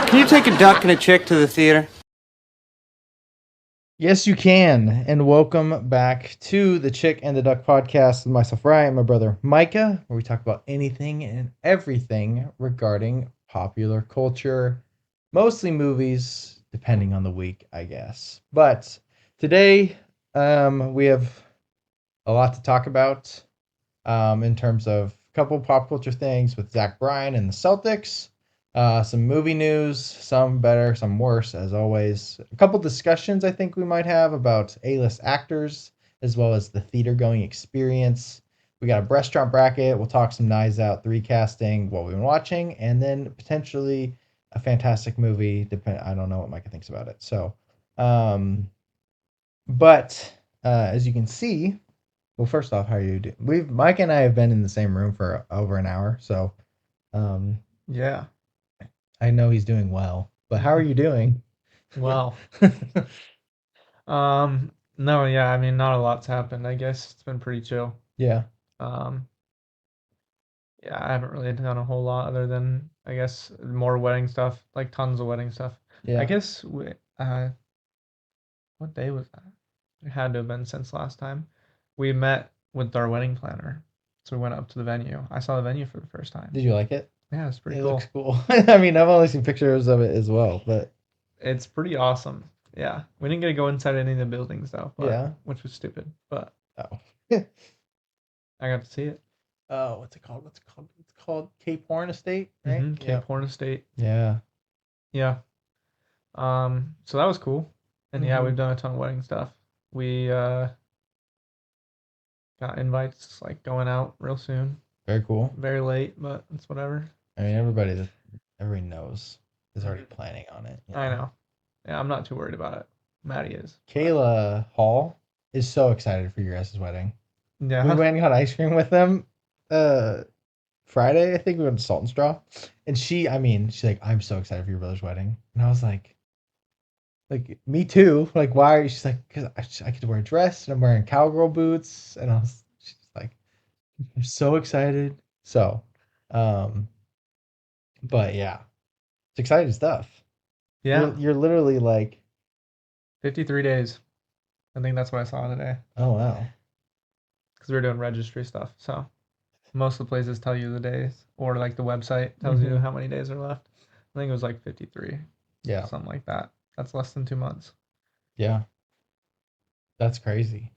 Can you take a duck and a chick to the theater? Yes, you can. And welcome back to the Chick and the Duck podcast with myself, Ryan, and my brother, Micah, where we talk about anything and everything regarding popular culture, mostly movies, depending on the week, I guess. But today, we have a lot to talk about in terms of a couple pop culture things with Bryan and the Celtics. Some movie news, some better, some worse, as always. A couple discussions I think we might have about A-list actors, as well as the theater going experience. We got a restaurant bracket. We'll talk some Knives Out 3 casting, what we've been watching, and then potentially a fantastic movie. I don't know what Micah thinks about it. So, but as you can see, well, first off, how are you doing? Mike and I have been in the same room for over an hour, so um, Yeah. I know he's doing well. But how are you doing? Well. No, yeah, I mean not a lot's happened. I guess it's been pretty chill. Yeah. Um, yeah, I haven't really done a whole lot other than I guess more wedding stuff, like tons of wedding stuff. Yeah. I guess what day was that? It had to have been since last time. We met with our wedding planner. So we went up to the venue. I saw the venue for the first time. Did you like it? Yeah, it's pretty It cool. looks cool. I mean, I've only seen pictures of it as well, but It's pretty awesome. Yeah. We didn't get to go inside any of the buildings though, yeah. which was stupid. But Oh. I got to see it. Oh, what's it called? It's called Cape Horn Estate, right? Cape Horn Estate. Yeah. Yeah. So that was cool. And yeah, we've done a ton of wedding stuff. We got invites like going out real soon. Very cool. Very late, but it's whatever. I mean, everybody knows is already planning on it. I know. Yeah, I'm not too worried about it. Maddie is. Kayla Hall is so excited for your guys' wedding. Yeah. We went and got ice cream with them Friday. I think we went to Salt and Straw. And she's like, I'm so excited for your brother's wedding. And I was like, me too. Like, why are you? She's like, because I get to wear a dress and I'm wearing cowgirl boots. And she's like, I'm so excited. So, but yeah, it's exciting stuff. Yeah. You're literally like 53 days. I think that's what I saw today. Oh, wow. Because we're doing registry stuff. So most of the places tell you the days, or like the website tells you how many days are left. I think it was like 53. Yeah. Something like that. That's less than 2 months. Yeah. That's crazy.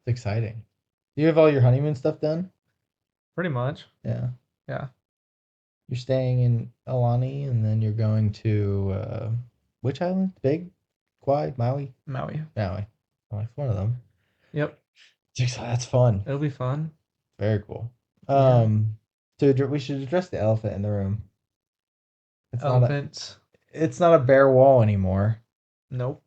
It's exciting. Do you have all your honeymoon stuff done? Pretty much. Yeah. Yeah. You're staying in Alani, and then you're going to which island? Big? Quai? Maui? Maui. Oh, it's one of them. Yep. That's fun. It'll be fun. Very cool. Yeah. So we should address the elephant in the room. Elephants. It's not a bare wall anymore. Nope.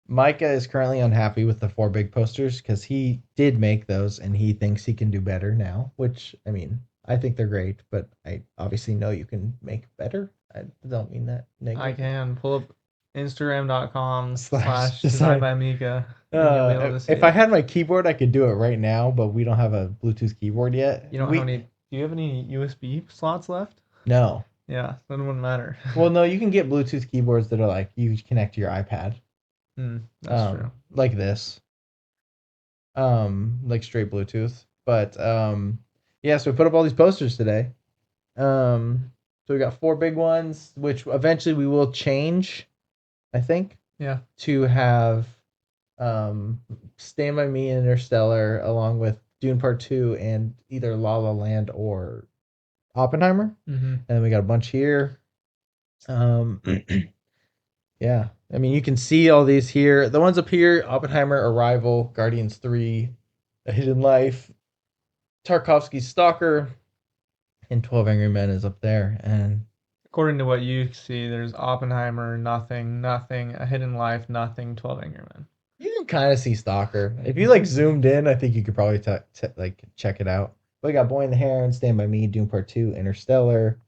Micah is currently unhappy with the 4 big posters because he did make those and he thinks he can do better now, which, I mean, I think they're great, but I obviously know you can make better. I don't mean that negative. I can pull up Instagram.com / design by Mika. If I had my keyboard, I could do it right now, but we don't have a Bluetooth keyboard yet. You don't have any. Do you have any USB slots left? No. Yeah, then it wouldn't matter. Well, no, you can get Bluetooth keyboards that are like you connect to your iPad. That's true. Like this. Like straight Bluetooth. But yeah, so we put up all these posters today. So we got 4 big ones, which eventually we will change, I think. Yeah. To have Stand By Me and Interstellar along with Dune Part 2 and either La La Land or Oppenheimer. And then we got a bunch here. Yeah. I mean, you can see all these here. The ones up here, Oppenheimer, Arrival, Guardians 3, A Hidden Life, Tarkovsky's Stalker, and 12 Angry Men is up there. And according to what you see, there's Oppenheimer, nothing, A Hidden Life, nothing, 12 Angry Men. You can kind of see Stalker. If you like zoomed in, I think you could probably like check it out. But we got Boy in the Heron, Stand By Me, Dune Part 2, Interstellar,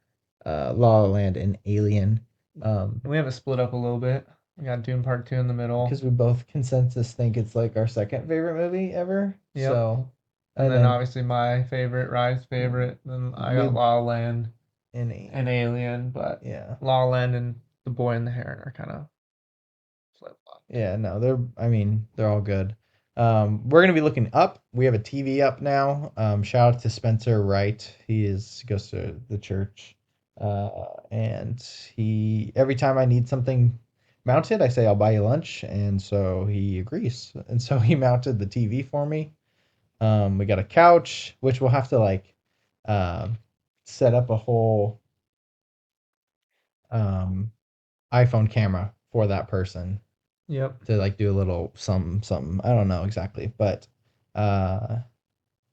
La La Land, and Alien. We have it split up a little bit. We got Dune Part 2 in the middle. Because we both consensus think it's like our second favorite movie ever. Yep. So, and then obviously my favorite, Rye's favorite. Then I got La La Land. and Alien, but Yeah. La La Land and The Boy and the Heron are kind of flip-flop. Yeah, no, they're all good. We're gonna be looking up. We have a TV up now. Shout out to Spencer Wright. Goes to the church, and he every time I need something mounted, I say I'll buy you lunch, and so he agrees. And so he mounted the TV for me. We got a couch, which we'll have to like set up a whole iPhone camera for that person Yep. to like do a little something. I don't know exactly, but uh,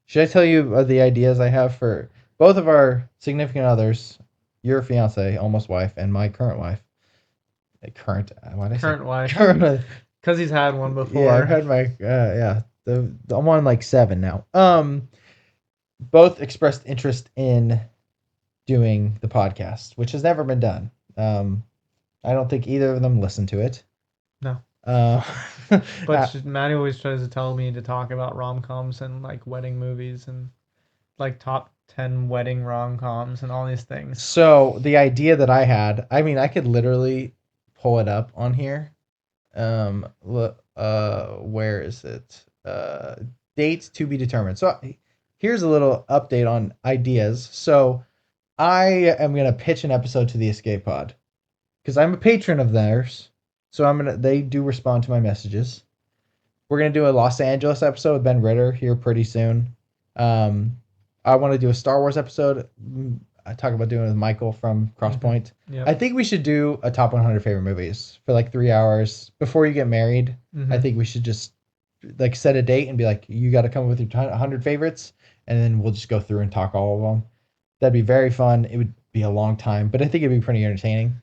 should I tell you the ideas I have for both of our significant others, your fiance, almost wife, and my current wife? Why did I say Current wife. current wife? Because he's had one before. Yeah, I've had my I'm on like 7 now. Both expressed interest in doing the podcast, which has never been done. I don't think either of them listened to it. No. But But Maddie always tries to tell me to talk about rom-coms and like wedding movies and like top 10 wedding rom-coms and all these things. so the idea that I had, I mean, I could literally pull it up on here. Where is it? Dates to be determined. So here's a little update on ideas. So I am gonna pitch an episode to the Escape Pod because I'm a patron of theirs. So they do respond to my messages. We're gonna do a Los Angeles episode with Ben Ritter here pretty soon. I want to do a Star Wars episode. I talk about doing it with Michael from Crosspoint. Yep. I think we should do a top 100 favorite movies for like 3 hours before you get married. I think we should just like set a date and be like, you got to come up with your 100 favorites, and then we'll just go through and talk all of them. That'd be very fun. It would be a long time, but I think it'd be pretty entertaining.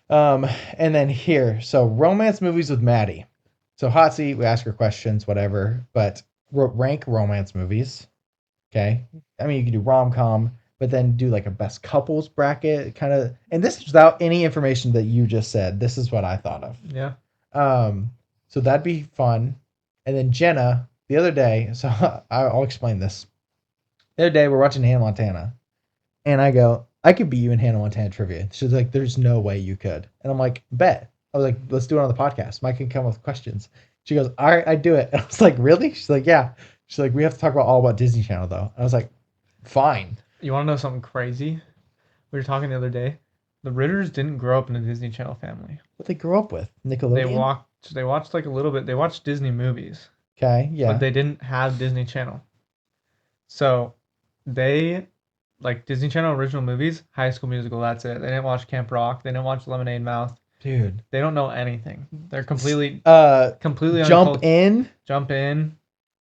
And then here, so romance movies with Maddie. So hot seat, we ask her questions, whatever, but rank romance movies. Okay. I mean, you can do rom-com, but then do like a best couples bracket kind of, and this is without any information that you just said. This is what I thought of. Yeah. So that'd be fun. And then Jenna, the other day, so I'll explain this. The other day, we're watching Hannah Montana, and I go, I could beat you in Hannah Montana trivia. She's like, there's no way you could. And I'm like, bet. I was like, let's do it on the podcast. Mike can come up with questions. She goes, all right, I do it. And I was like, really? She's like, yeah. She's like, we have to talk all about Disney Channel, though. And I was like, fine. You want to know something crazy? We were talking the other day. The Ritters didn't grow up in a Disney Channel family. What they grew up with? Nickelodeon? They watched like a little bit. They watched Disney movies. Okay, yeah. But they didn't have Disney Channel. So they, like Disney Channel original movies, High School Musical, that's it. They didn't watch Camp Rock. They didn't watch Lemonade Mouth. Dude. They don't know anything. They're completely Jump In. Jump In.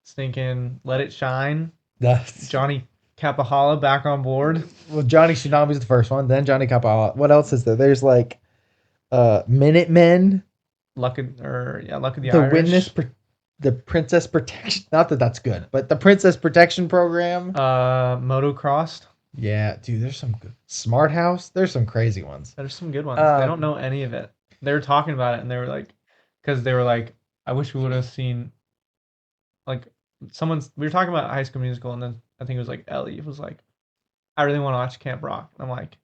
Stinking Let It Shine. That's Johnny Capahala back on board. Well, Johnny Tsunami's the first one, then Johnny Capola. What else is there? There's like Minutemen. Luck of the The Irish. the Princess Protection. Not that that's good, but the Princess Protection Program. Motocrossed. Yeah, dude, there's some good. Smart House. There's some crazy ones. There's some good ones. They don't know any of it. They were talking about it, and they were like, I wish we would have seen, like, we were talking about High School Musical, and then I think it was like Ellie was like, I really want to watch Camp Rock. And I'm like,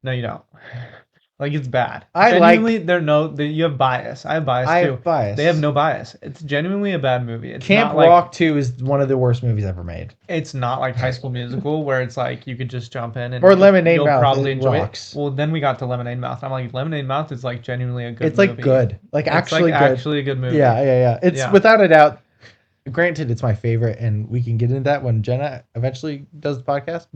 no, you don't. Like, it's bad. You have bias. I have bias too. I have bias. They have no bias. It's genuinely a bad movie. It's Camp not Rock 2 is one of the worst movies ever made. It's not like High School Musical where it's like you could just jump in and or Lemonade you'll Mouth. probably enjoy rocks. it. Well, then we got to Lemonade Mouth. I'm like, Lemonade Mouth is like genuinely a good It's movie. like good. Like actually good. Actually a good movie. Yeah. It's without a doubt. Granted, it's my favorite, and we can get into that when Jenna eventually does the podcast.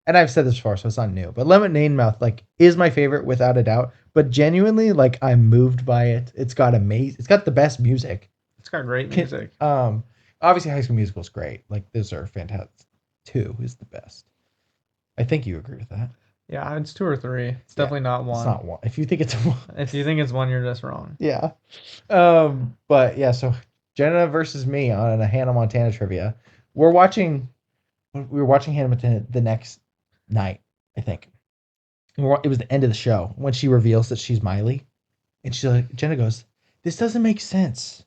And I've said this before, so it's not new. But Lemonade Mouth, like, is my favorite without a doubt. But genuinely, like, I'm moved by it. It's got the best music. It's got great music. Obviously, High School Musical is great. Like, those are fantastic. 2 is the best. I think you agree with that. Yeah, it's 2 or 3. It's definitely not 1. It's not 1. If you think it's 1, if you think it's 1, you're just wrong. Yeah. But yeah, so Jenna versus me on a Hannah Montana trivia. We were watching Hannah Montana the next night, I think. It was the end of the show when she reveals that she's Miley, and Jenna goes, "This doesn't make sense,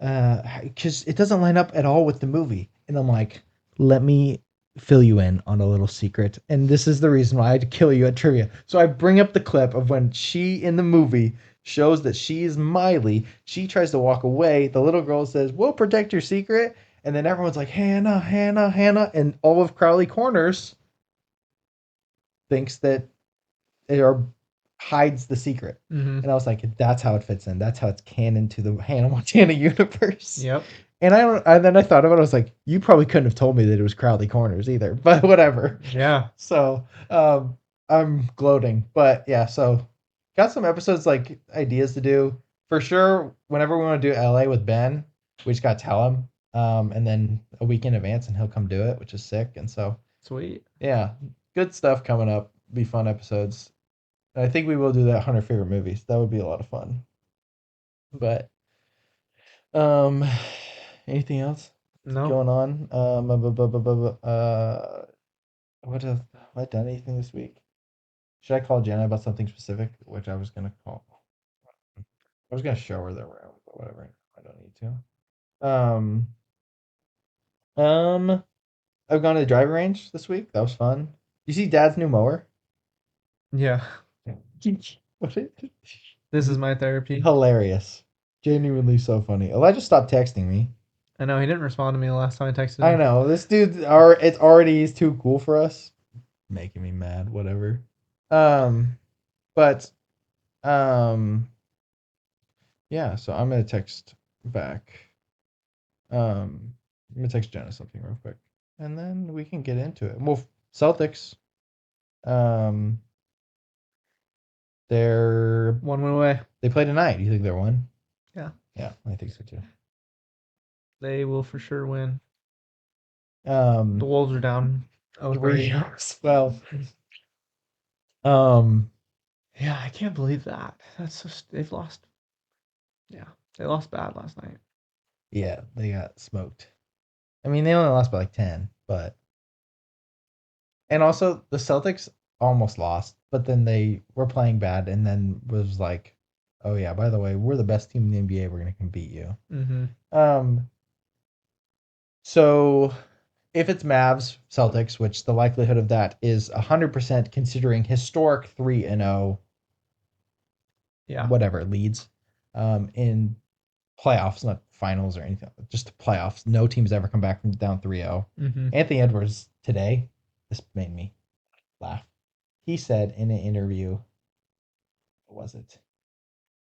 because it doesn't line up at all with the movie." And I'm like, "Let me fill you in on a little secret. And this is the reason why I had to kill you at trivia. So I bring up the clip of when she in the movie shows that she is Miley. She tries to walk away. The little girl says, "We'll protect your secret." And then everyone's like, "Hannah, Hannah, Hannah." And all of Crowley Corners thinks that it or hides the secret. Mm-hmm. And I was like, that's how it fits in. That's how it's canon to the Hannah Montana universe. Yep. And then I thought about it. I was like, you probably couldn't have told me that it was Crowley Corners either, but whatever. Yeah. So I'm gloating, but yeah. So got some episodes like ideas to do for sure. Whenever we want to do LA with Ben, we just got to tell him, and then a week in advance, and he'll come do it, which is sick. And so Sweet. yeah, good stuff coming up. Be fun episodes. I think we will do that 100 favorite movies. That would be a lot of fun. But anything else No. going on? What else? Have I done anything this week? Should I call Jenna about something specific? Which I was gonna call. I was gonna show her that we're out, but whatever. I don't need to. I've gone to the driving range this week. That was fun. You see Dad's new mower? Yeah. What it? This is my therapy. Hilarious. Genuinely so funny. Elijah stopped texting me. I know he didn't respond to me the last time I texted him. I know. This dude it's already is too cool for us. Making me mad, whatever. But yeah, so I'm gonna text back. I'm gonna text Jenna something real quick. And then we can get into it. Well, Celtics. They're 1 win away. They play tonight. You think they're one? Yeah. Yeah, I think so too. They will for sure win. The The Wolves are down 0-3. Well, Yeah, I can't believe that. That's just they've lost. Yeah, they lost bad last night. yeah, they got smoked. I mean, they only lost by like 10, but and also the Celtics almost lost, but then they were playing bad, and then was like, "Oh yeah, by the way, we're the best team in the NBA. We're gonna come beat you." Mm-hmm. So if it's Mavs Celtics, which the likelihood of that is 100%, considering historic 3-0, Yeah. whatever leads, in playoffs, not finals or anything, just the playoffs. No team's ever come back from down 3-0. Mm-hmm. Anthony Edwards today, this made me laugh. He said in an interview, what was it?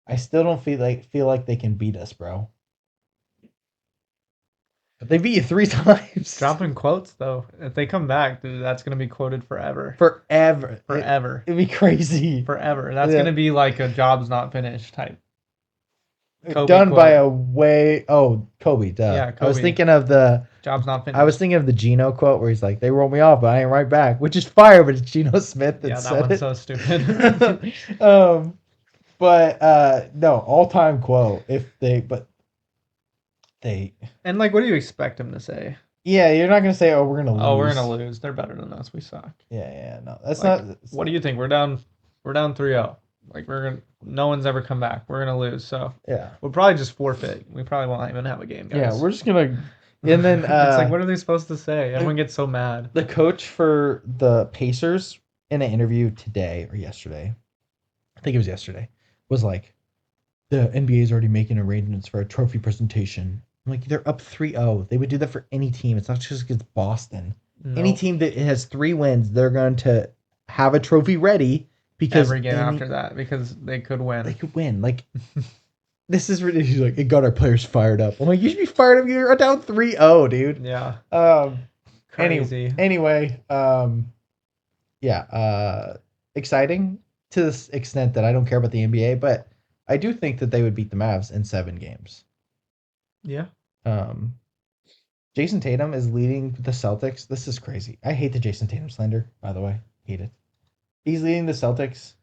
I still don't feel like they can beat us, bro. But they beat you 3 times. Dropping quotes though. If they come back, dude, that's gonna be quoted forever. Forever. Forever. It'd be crazy. Forever. That's Yeah. gonna be like a job's not finished type. Kobe Done quote. by a way. Oh, Kobe. Duh. Yeah, I was Kobe. thinking of the. Job's not finished. I was thinking of the Geno quote where he's like, "They rolled me off, but I ain't right back," which is fire. But it's Geno Smith that Yeah, that said one's it. so stupid. But no, all-time quote. They. And like, what do you expect him to say? Yeah, you're not gonna say, "Oh, we're gonna lose." Oh, we're gonna lose. They're better than us. We suck. Yeah, no, that's Like, not. What do you think? We're down 3-0. Like no one's ever come back. We're gonna lose. So Yeah. we'll probably just forfeit. We probably won't even have a game, guys. Yeah, we're just gonna. And then it's like, what are they supposed to say? Everyone gets so mad. the coach for the Pacers in an interview today or yesterday, I think it was yesterday, was like, the NBA is already making arrangements for a trophy presentation. I'm like, they're up 3-0. They would do that for any team. It's not just against Boston. Any Nope. team that has 3 wins, they're going to have a trophy ready because Every game after that, because they could win. they could win. Like, this is ridiculous. He's like, it got our players fired up. I'm like, you should be fired up. You're down 3-0, dude. Yeah. Crazy. Anyway. Yeah. Exciting to this extent that I don't care about the NBA, but I do think that they would beat the Mavs in 7 games. Yeah. Jason Tatum is leading the Celtics. This is crazy. I hate the Jason Tatum slander, by the way. Hate it. He's leading the Celtics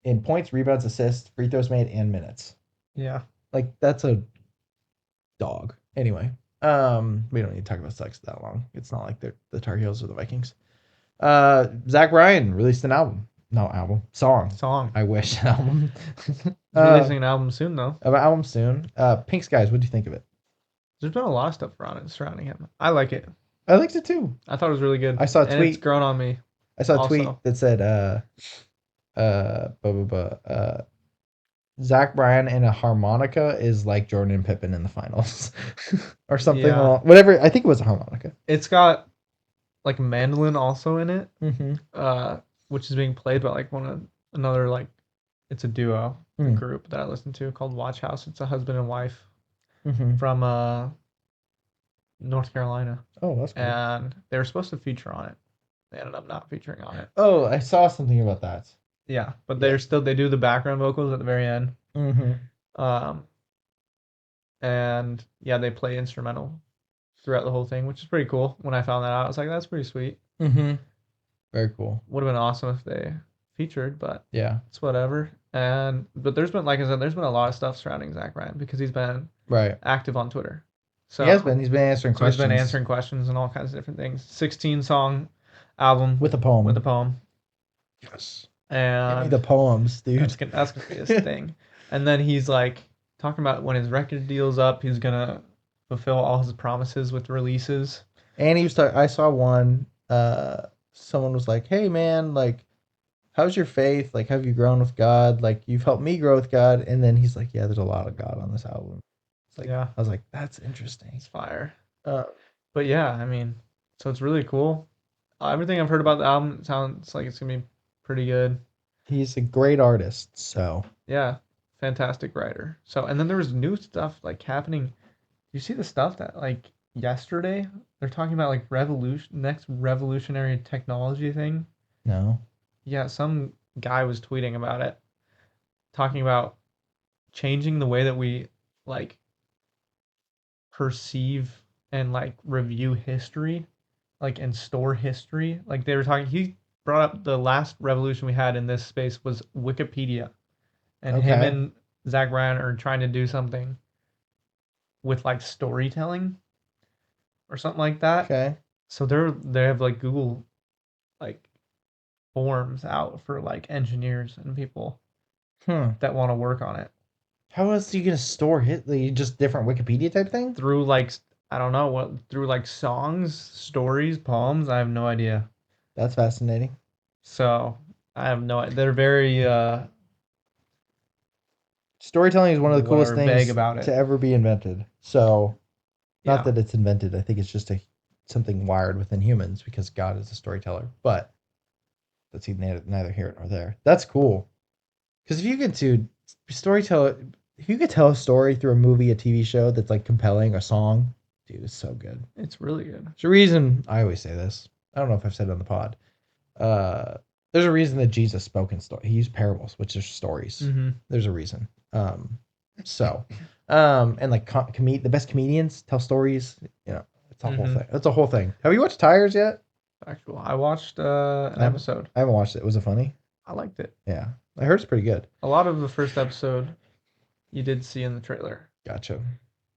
in points, rebounds, assists, free throws made, and minutes. Yeah. Like, that's a dog. Anyway, we don't need to talk about Celtics that long. It's not like they're the Tar Heels or the Vikings. Zach Bryan released an album. No, song. I wish an album. He's releasing an album soon, though. An album soon. Pink Skies, what do you think of it? There's been a lot of stuff surrounding him. I like it. I liked it too. I thought it was really good. I saw a And it's tweet. grown on me. I saw a Also. tweet that said, Zach Bryan and a harmonica is like Jordan and Pippen in the finals, or something. Yeah. Whatever. I think it was a harmonica. It's got like mandolin also in it, Mm-hmm. which is being played by like another like it's a duo Mm. group that I listen to called Watch House. It's a husband and wife Mm-hmm. from North Carolina, Oh, that's cool. and they were supposed to feature on it. They ended up not featuring on it. Oh, I saw something about that. Yeah, but they're still they do the background vocals at the very end. Mm-hmm. And yeah, they play instrumental throughout the whole thing, which is pretty cool. When I found that out, I was like, that's pretty sweet. Mm-hmm. Very cool. Would have been awesome if they featured, but Yeah. it's whatever. But there's been, like I said, there's been a lot of stuff surrounding Zach Bryan because he's been Right. active on Twitter. So He has been. He's been answering so questions. he's been answering questions and all kinds of different things. 16-song album with a poem. With a poem. Yes. And Give me the poems, dude. That's gonna be his thing. And then he's like talking about when his record deal's up, he's gonna fulfill all his promises with releases. And he was talking. I saw one. Someone was like, "Hey, man, like, how's your faith? Like, have you grown with God? Like, you've helped me grow with God." And then he's like, "Yeah, there's a lot of God on this album." It's like, yeah, I was like, "That's interesting." it's fire. But yeah, I mean, so it's really cool. Everything I've heard about the album sounds like it's gonna be pretty good. He's a great artist, so yeah, fantastic writer. So, and then there was new stuff like happening. You see the stuff that like yesterday they're talking about like next revolutionary technology thing. No. Yeah, some guy was tweeting about it, talking about changing the way that we like perceive and like review history, like and store history. Like they were talking. He brought up the last revolution we had in this space was Wikipedia, and him and Zach Bryan are trying to do something with like storytelling or something like that. Okay. So they have like Google like forms out for like engineers and people that want to work on it. How else are you gonna store it? Like, just different Wikipedia type thing? Through like I don't know what through like songs, stories, poems. I have no idea. That's fascinating. So I have no. They're very storytelling is one of the coolest things about it. to ever be invented. So, not that it's invented. I think it's just something wired within humans because God is a storyteller. But that's neither here nor there. That's cool. Because if you could if you could tell a story through a movie, a TV show that's like compelling, a song, dude, it's so good. It's really good. There's a reason I always say this. I don't know if I've said it on the pod. There's a reason that Jesus spoke in story. He used parables, which are stories. Mm-hmm. There's a reason. And like the best comedians tell stories. You know, it's a whole thing. It's a whole thing. Have you watched Tires yet? Actual. I watched an episode. I haven't watched it. Was it funny? I liked it. Yeah, I heard it's pretty good. A lot of the first episode you did see in the trailer. Gotcha.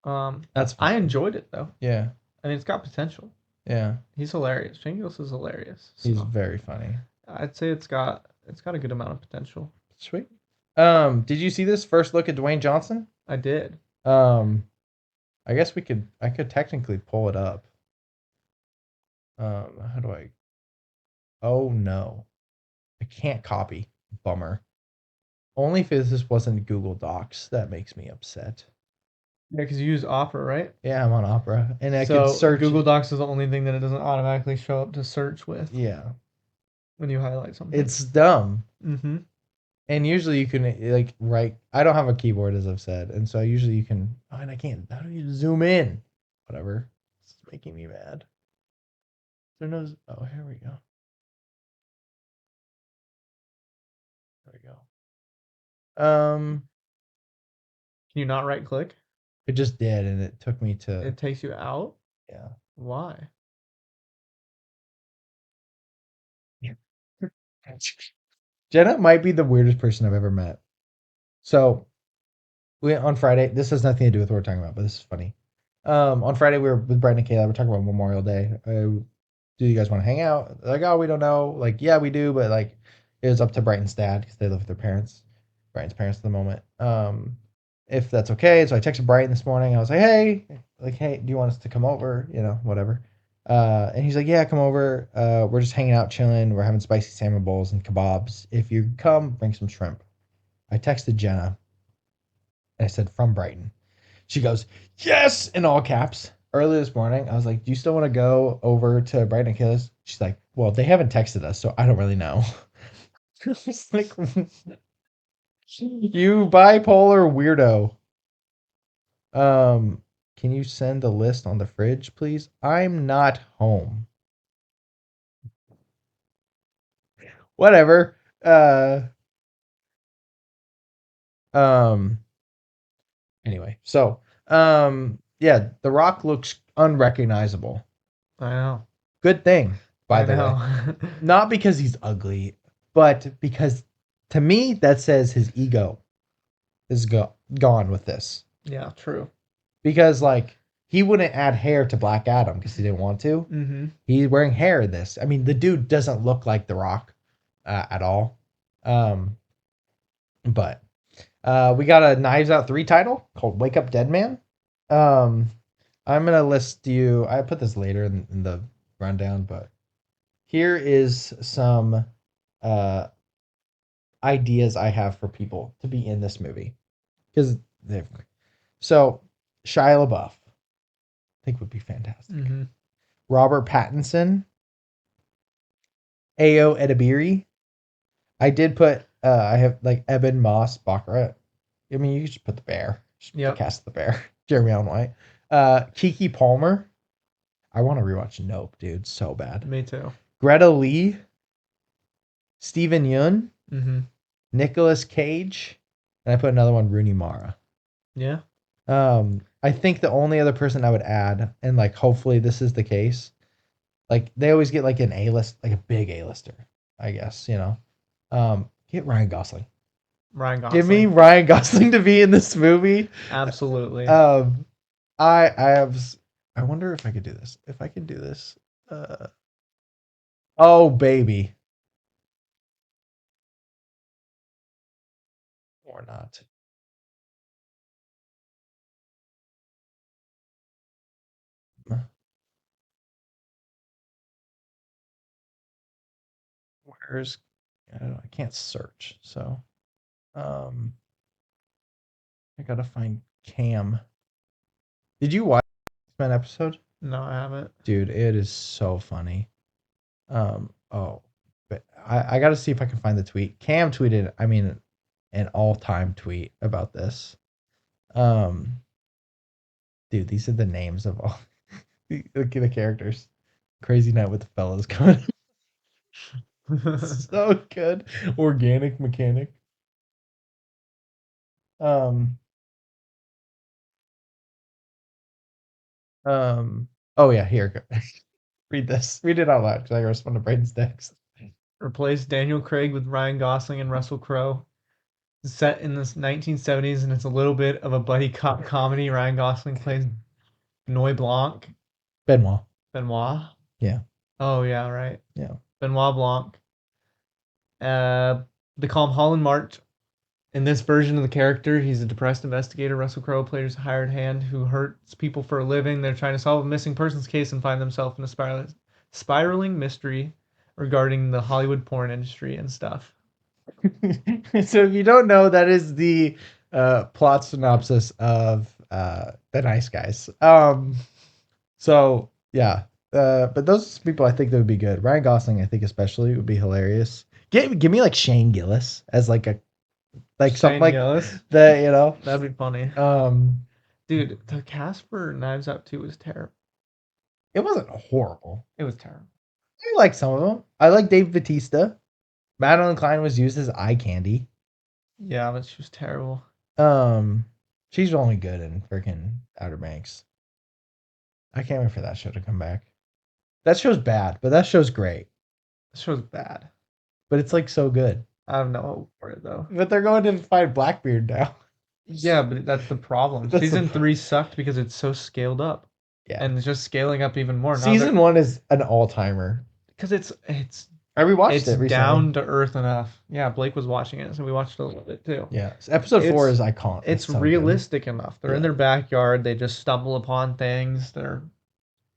That's fun. I enjoyed it though. Yeah. I mean, it's got potential. Yeah. He's hilarious. Jingles is hilarious. So he's very funny. I'd say it's got a good amount of potential. Sweet. Did you see this first look at Dwayne Johnson? I did. I guess I could technically pull it up. How do I? Oh no, I can't copy. Bummer. Only if this wasn't Google Docs. That makes me upset. Yeah, because you use Opera, right? Yeah, I'm on Opera, and I can search. Google Docs is the only thing that it doesn't automatically show up to search with. Yeah. When you highlight something, it's dumb. Mm-hmm. And usually you can like write. I don't have a keyboard, as I've said, and so usually you can. Oh, and I can't. How do you zoom in? Whatever. It's making me mad. There no. Oh, here we go. There we go. Can you not right click? It just did, and it took me to. It takes you out. Yeah. Why? Jenna might be the weirdest person I've ever met. So, on Friday, this has nothing to do with what we're talking about, but this is funny. On Friday, we were with Bryan and Kayla. We're talking about Memorial Day. Do you guys want to hang out? They're like, oh, we don't know. Like, yeah, we do, but like, it was up to Brighton's dad because they live with their parents, Brighton's parents at the moment. If that's okay. So I texted Brighton this morning. I was like, hey, do you want us to come over? You know, whatever. And he's like, yeah, come over. We're just hanging out, chilling. We're having spicy salmon bowls and kebabs. If you come, bring some shrimp. I texted Jenna and I said, from Brighton. She goes, yes, in all caps. Early this morning, I was like, do you still want to go over to Brighton and kill us? She's like, well, they haven't texted us, so I don't really know. I was like, you bipolar weirdo. Can you send a list on the fridge, please? I'm not home. Whatever. Um anyway, so yeah, The Rock looks unrecognizable. I know. Good thing, by I the way. know. Not because he's ugly, but because to me that says his ego is gone with this. Yeah, true. Because like he wouldn't add hair to Black Adam because he didn't want to. Mm-hmm. He's wearing hair in this. I mean, the dude doesn't look like The Rock at all. But we got a Knives Out 3 title called Wake Up Dead Man. I'm going to list you, I put this later in the rundown, but here is some ideas I have for people to be in this movie. Because so Shia LaBeouf, I think would be fantastic. Mm-hmm. Robert Pattinson, Ayo Edebiri. I did put I have like Eben Moss Baccarat. I mean, you could just put the bear. Yep. Cast the bear. Jeremy Allen White. Kiki Palmer. I want to rewatch Nope, dude. So bad. Me too. Greta Lee. Steven Yeun. Mm-hmm. Nicolas Cage. And I put another one, Rooney Mara. Yeah. I think the only other person I would add, and like hopefully this is the case, like they always get like an A-list, like a big A-lister, I guess, you know. Get Ryan Gosling. Ryan Gosling. Give me Ryan Gosling to be in this movie. Absolutely. I wonder if I could do this. If I can do this. Oh baby. Or not. Where's I don't know, I can't search, so I gotta find Cam. Did you watch that episode? No, I haven't. Dude, it is so funny. Oh, but I got to see if I can find the tweet. Cam tweeted, I mean, an all-time tweet about this. Dude, these are the names of all look at the characters. Crazy Night with the Fellas coming. So good. Organic Mechanic. Um. Oh yeah, here. Go. Read this. Read it out loud because I respond to Braden's text. Replace Daniel Craig with Ryan Gosling and Russell Crowe. It's set in the 1970s, and it's a little bit of a buddy cop comedy. Ryan Gosling plays Benoit Blanc. Benoit. Benoit? Yeah. Oh, yeah, right. Yeah. Benoit Blanc. They call him Holland March. In this version of the character, he's a depressed investigator. Russell Crowe plays a hired hand who hurts people for a living. They're trying to solve a missing persons case and find themselves in a spiraling mystery regarding the Hollywood porn industry and stuff. So if you don't know, that is the plot synopsis of The Nice Guys. So yeah, but those people I think that would be good. Ryan Gosling, I think especially would be hilarious. Give me like Shane Gillis as like a something like Gillis. that, you know. That'd be funny. Dude, the cast for Knives Out 2 was terrible. It wasn't horrible. It was terrible. I like some of them. I like Dave Bautista. Madeline Klein was used as eye candy. Yeah, but she was terrible. She's only good in freaking Outer Banks. I can't wait for that show to come back. That show's bad, but that show's great. This show's bad. But it's like so good. I have no hope for it though. But they're going to find Blackbeard now. Yeah, but that's the problem. Season 3 sucked because it's so scaled up. Yeah. And it's just scaling up even more. Season 1 is an all-timer. Because it's I rewatched it recently. down to earth enough. Yeah, Blake was watching it, so we watched a little bit too. Yeah. So episode 4 is iconic. It's so realistic enough. They're in their backyard. They just stumble upon things. They're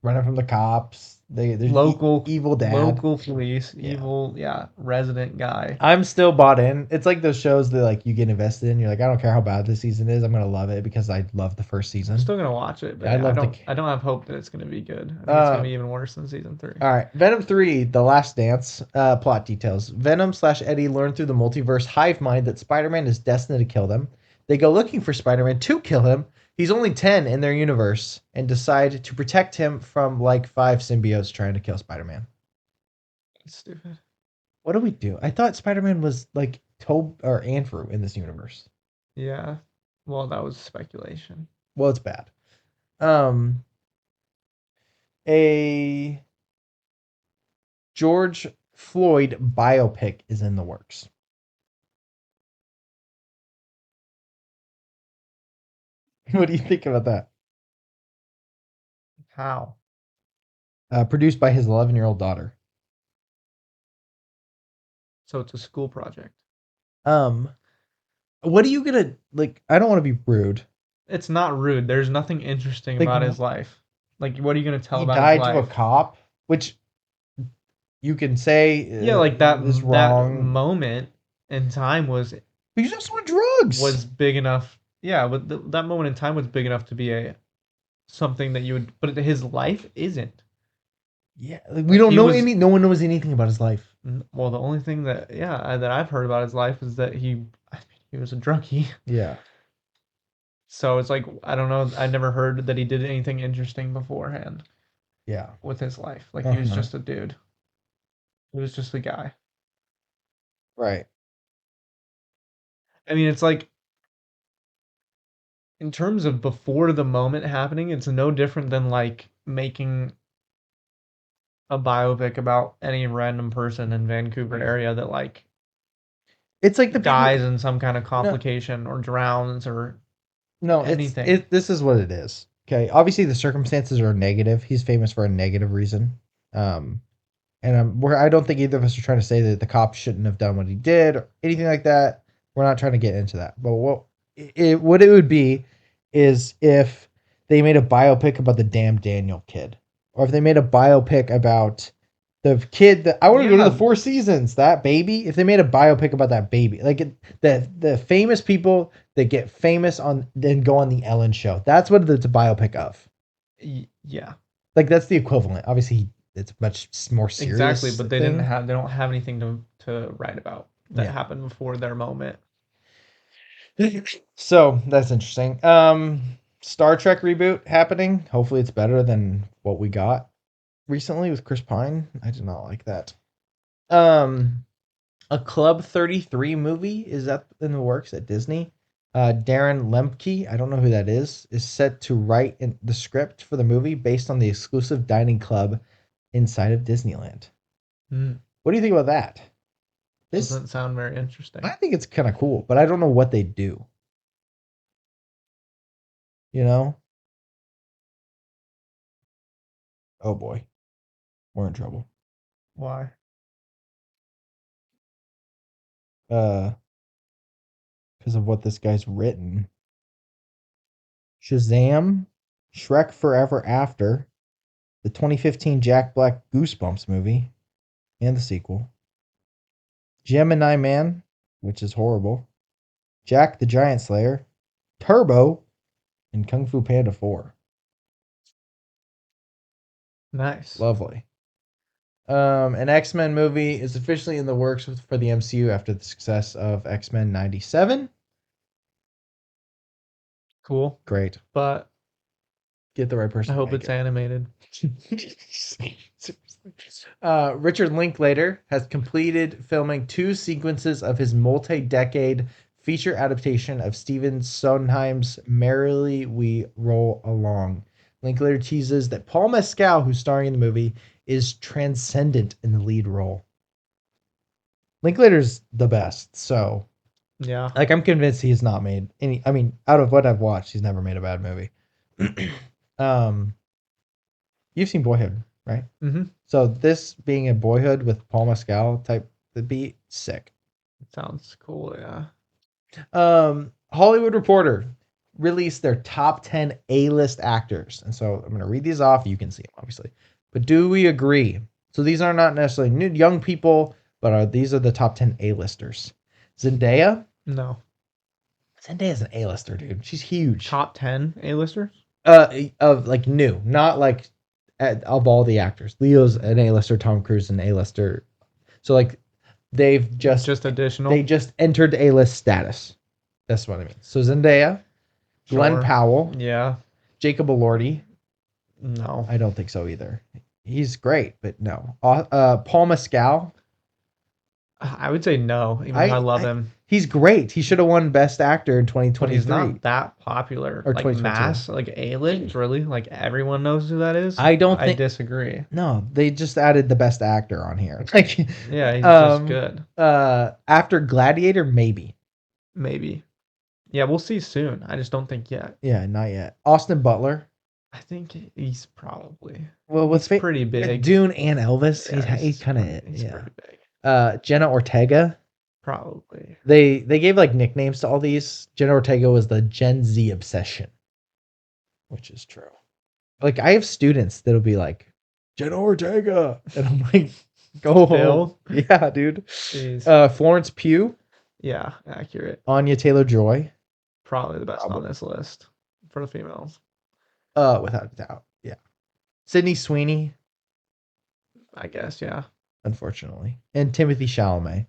running from the cops. There's local evil dad. local police, Yeah. evil, resident guy. I'm still bought in. It's like those shows that like you get invested in. You're like, I don't care how bad this season is. I'm gonna love it because I love the first season. I'm still gonna watch it, but I love I don't have hope that it's gonna be good. I think it's gonna be even worse than season 3. All right, Venom 3: The Last Dance. Plot details: Venom/Eddie learn through the multiverse hive mind that Spider-Man is destined to kill them. They go looking for Spider-Man to kill him. He's only 10 in their universe and decide to protect him from like 5 symbiotes trying to kill Spider-Man. Stupid. What do we do? I thought Spider-Man was like Tob or Andrew in this universe. Yeah. Well, that was speculation. Well, it's bad. A George Floyd biopic is in the works. What do you think about that? How? Produced by his 11-year-old daughter. So it's a school project. What are you gonna like? I don't want to be rude. It's not rude. There's nothing interesting Like, about his life. Like, what are you gonna tell He about died his to life? a cop, which you can say Yeah, like that is that wrong. moment in time was But he's also on drugs. big enough. Yeah, but that moment in time was big enough to be a something that you would. But his life isn't. Yeah, like, we don't He know was- any. No one knows anything about his life. Well, the only thing that that I've heard about his life is that he was a druggie. Yeah, So it's like I don't know. I never heard that he did anything interesting beforehand yeah. with his life. Like he was Uh-huh. just a dude. He was just a guy. Right. I mean, it's like in terms of before the moment happening, it's no different than like making a biopic about any random person in Vancouver area that like It's like the dies people. in some kind of complication or drowns or No, anything. This is what it is. Okay, obviously the circumstances are negative. He's famous for a negative reason. And where I don't think either of us are trying to say that the cop shouldn't have done what he did or anything like that. We're not trying to get into that. But what it would be is if they made a biopic about the damn Daniel kid, or if they made a biopic about the kid that I want to go to Yeah. the Four Seasons, that baby. If they made a biopic about that baby, like the famous people that get famous on then go on the Ellen show, that's what it's a biopic of. Yeah, Like that's the equivalent. Obviously, it's much more serious. exactly. But they thing. they don't have anything to write about that Yeah. happened before their moment. So that's interesting. Star Trek reboot happening. Hopefully, it's better than what we got recently with Chris Pine. I did not like that. A Club 33 movie is up in the works at Disney. Darren Lemke, I don't know who that is set to write in the script for the movie based on the exclusive dining club inside of Disneyland. What do you think about that? This doesn't sound very interesting. I think it's kind of cool, but I don't know what they do. You know? Oh boy. We're in trouble. Why? Because of what this guy's written. Shazam, Shrek Forever After, the 2015 Jack Black Goosebumps movie, and the sequel. Gemini Man, which is horrible. Jack the Giant Slayer, Turbo, and Kung Fu Panda 4. Nice. Lovely. An X-Men movie is officially in the works for the MCU after the success of X-Men 97. Cool. Great. But Get the right person. I hope it's animated. Richard Linklater has completed filming 2 sequences of his multi-decade feature adaptation of Stephen Sondheim's Merrily We Roll Along. Linklater teases that Paul Mescal, who's starring in the movie, is transcendent in the lead role. Linklater's the best, so Yeah. like I'm convinced he has not made any. I mean, out of what I've watched, he's never made a bad movie. You've seen Boyhood, right? Mm-hmm. So this being a Boyhood with Paul Mescal type would be sick. Sounds cool, yeah. Hollywood Reporter released their top 10 A-list actors. And so I'm going to read these off. You can see them, obviously. But do we agree? So these are not necessarily new, young people, but these are the top 10 A-listers. Zendaya? No. Zendaya's an A-lister, dude. She's huge. Top 10 A-listers? Of like new, not like of all the actors. Leo's an A-lister, Tom Cruise an A-lister. So like they've just additional. They just entered A-list status. That's what I mean. So Zendaya, Glenn Sure. Powell, Yeah. Jacob Elordi. No. I don't think so either. He's great, but no. Paul Mescal. I would say no, even though I love him. He's great. He should have won Best Actor in 2023. But he's not that popular. Or like 2022. mass, like A-list, really? Like everyone knows who that is? I disagree. No, they just added the Best Actor on here. Like, yeah, he's just good. After Gladiator, maybe. Maybe. Yeah, we'll see soon. I just don't think yet. Yeah, not yet. Austin Butler. I think he's probably. Well, what's pretty big. Dune and Elvis. Yeah, he's kind of it. He's Yeah. pretty big. Jenna Ortega. Probably. They gave like nicknames to all these. Jenna Ortega was the Gen Z obsession, which is true. Like I have students that'll be like Jenna Ortega, and I'm like, go home. Yeah, dude. Jeez. Florence Pugh. Yeah, accurate. Anya Taylor-Joy. Probably the best on this list for the females. Without a doubt. Yeah. Sydney Sweeney. I guess, yeah. Unfortunately. And Timothy Chalamet,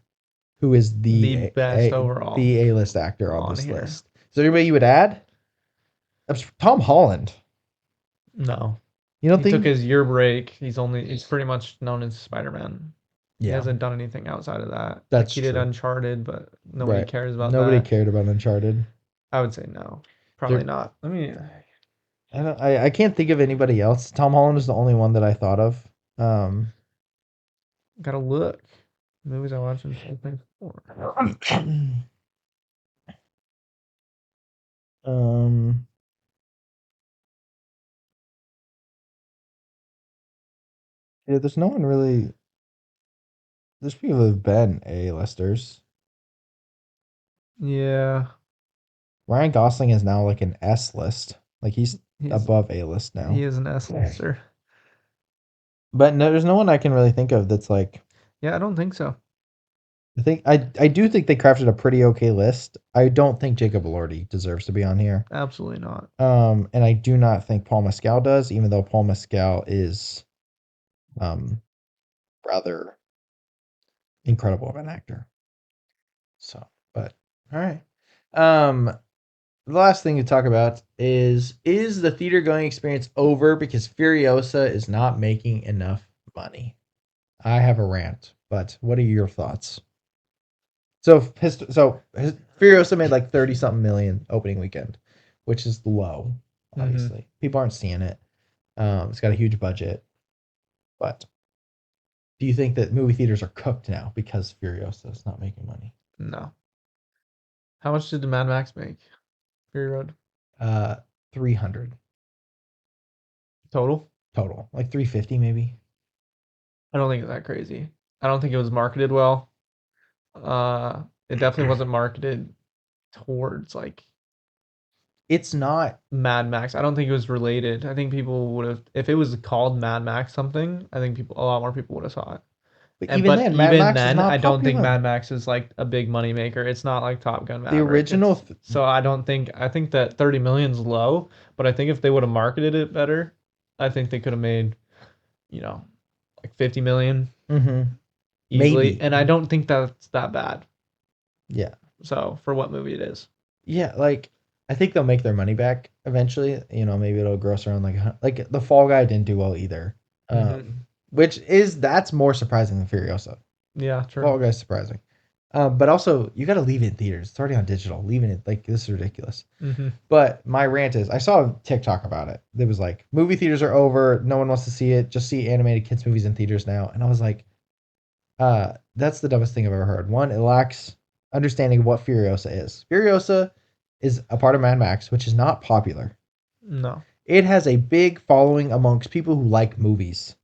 who is the best overall. The A-list actor on this here. list. Is there anybody you would add? Tom Holland. No. You don't he think took his year break. He's pretty much known as Spider-Man. Yeah. He hasn't done anything outside of that. That's he did true. Uncharted, but nobody cares about Nobody that. cared about Uncharted. I would say no. Probably not. I mean, I can't think of anybody else. Tom Holland is the only one that I thought of. Gotta look. Movies I watched in 2024. Yeah, there's no one really. There's people that have been A-listers. Yeah. Ryan Gosling is now like an S list. Like he's above A-list now. He is an S-lister. But no, there's no one I can really think of that's like. Yeah, I don't think so. I do think they crafted a pretty okay list. I don't think Jacob Elordi deserves to be on here. Absolutely not. And I do not think Paul Mescal does, even though Paul Mescal is rather incredible of an actor. So, but all right. The last thing to talk about is the theater going experience over because Furiosa is not making enough money? I have a rant, but what are your thoughts? So Furiosa made like 30 something million opening weekend, which is low, obviously. Mm-hmm. People aren't seeing it. It's got a huge budget. But do you think that movie theaters are cooked now because Furiosa is not making money? No. How much did Mad Max make? Fury Road? 300. Total? Like 350 maybe. I don't think it's that crazy. I don't think it was marketed well. It definitely wasn't marketed towards like it's not Mad Max. I don't think it was related. I think people would have, if it was called Mad Max something, I think a lot more people would have saw it. But even then, I don't think Mad Max is like a big money maker. It's not like Top Gun Maverick. The original. So I think that 30 million is low, but I think if they would have marketed it better, I think they could have made, like 50 million easily. Maybe. And I don't think that's that bad. Yeah. So for what movie it is. Yeah, like I think they'll make their money back eventually. Maybe it'll gross around like the Fall Guy didn't do well either. That's more surprising than Furiosa. Yeah, true. Fall Guy's surprising. But also you got to leave it in theaters. It's already on digital. Leaving it like this is ridiculous. Mm-hmm. But my rant is I saw a TikTok about it. It was like movie theaters are over. No one wants to see it. Just see animated kids movies in theaters now. And I was like, that's the dumbest thing I've ever heard. One, it lacks understanding of what Furiosa is. Furiosa is a part of Mad Max, which is not popular. No. It has a big following amongst people who like movies.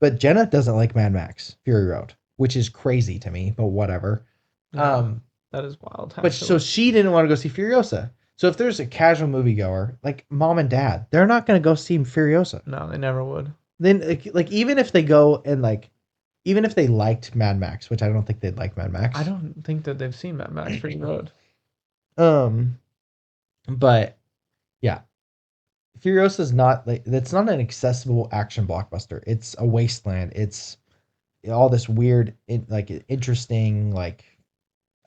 But Jenna doesn't like Mad Max, Fury Road, which is crazy to me, but whatever. Yeah, that is wild. But so she didn't want to go see Furiosa. So if there's a casual moviegoer, like mom and dad, they're not going to go see Furiosa. No, they never would. then like even if they go and like even if they liked Mad Max, which I don't think they'd like Mad Max. I don't think that they've seen Mad Max Fury Road. But yeah, Furiosa is not like it's not an accessible action blockbuster. It's a wasteland. It's all this weird, like interesting, like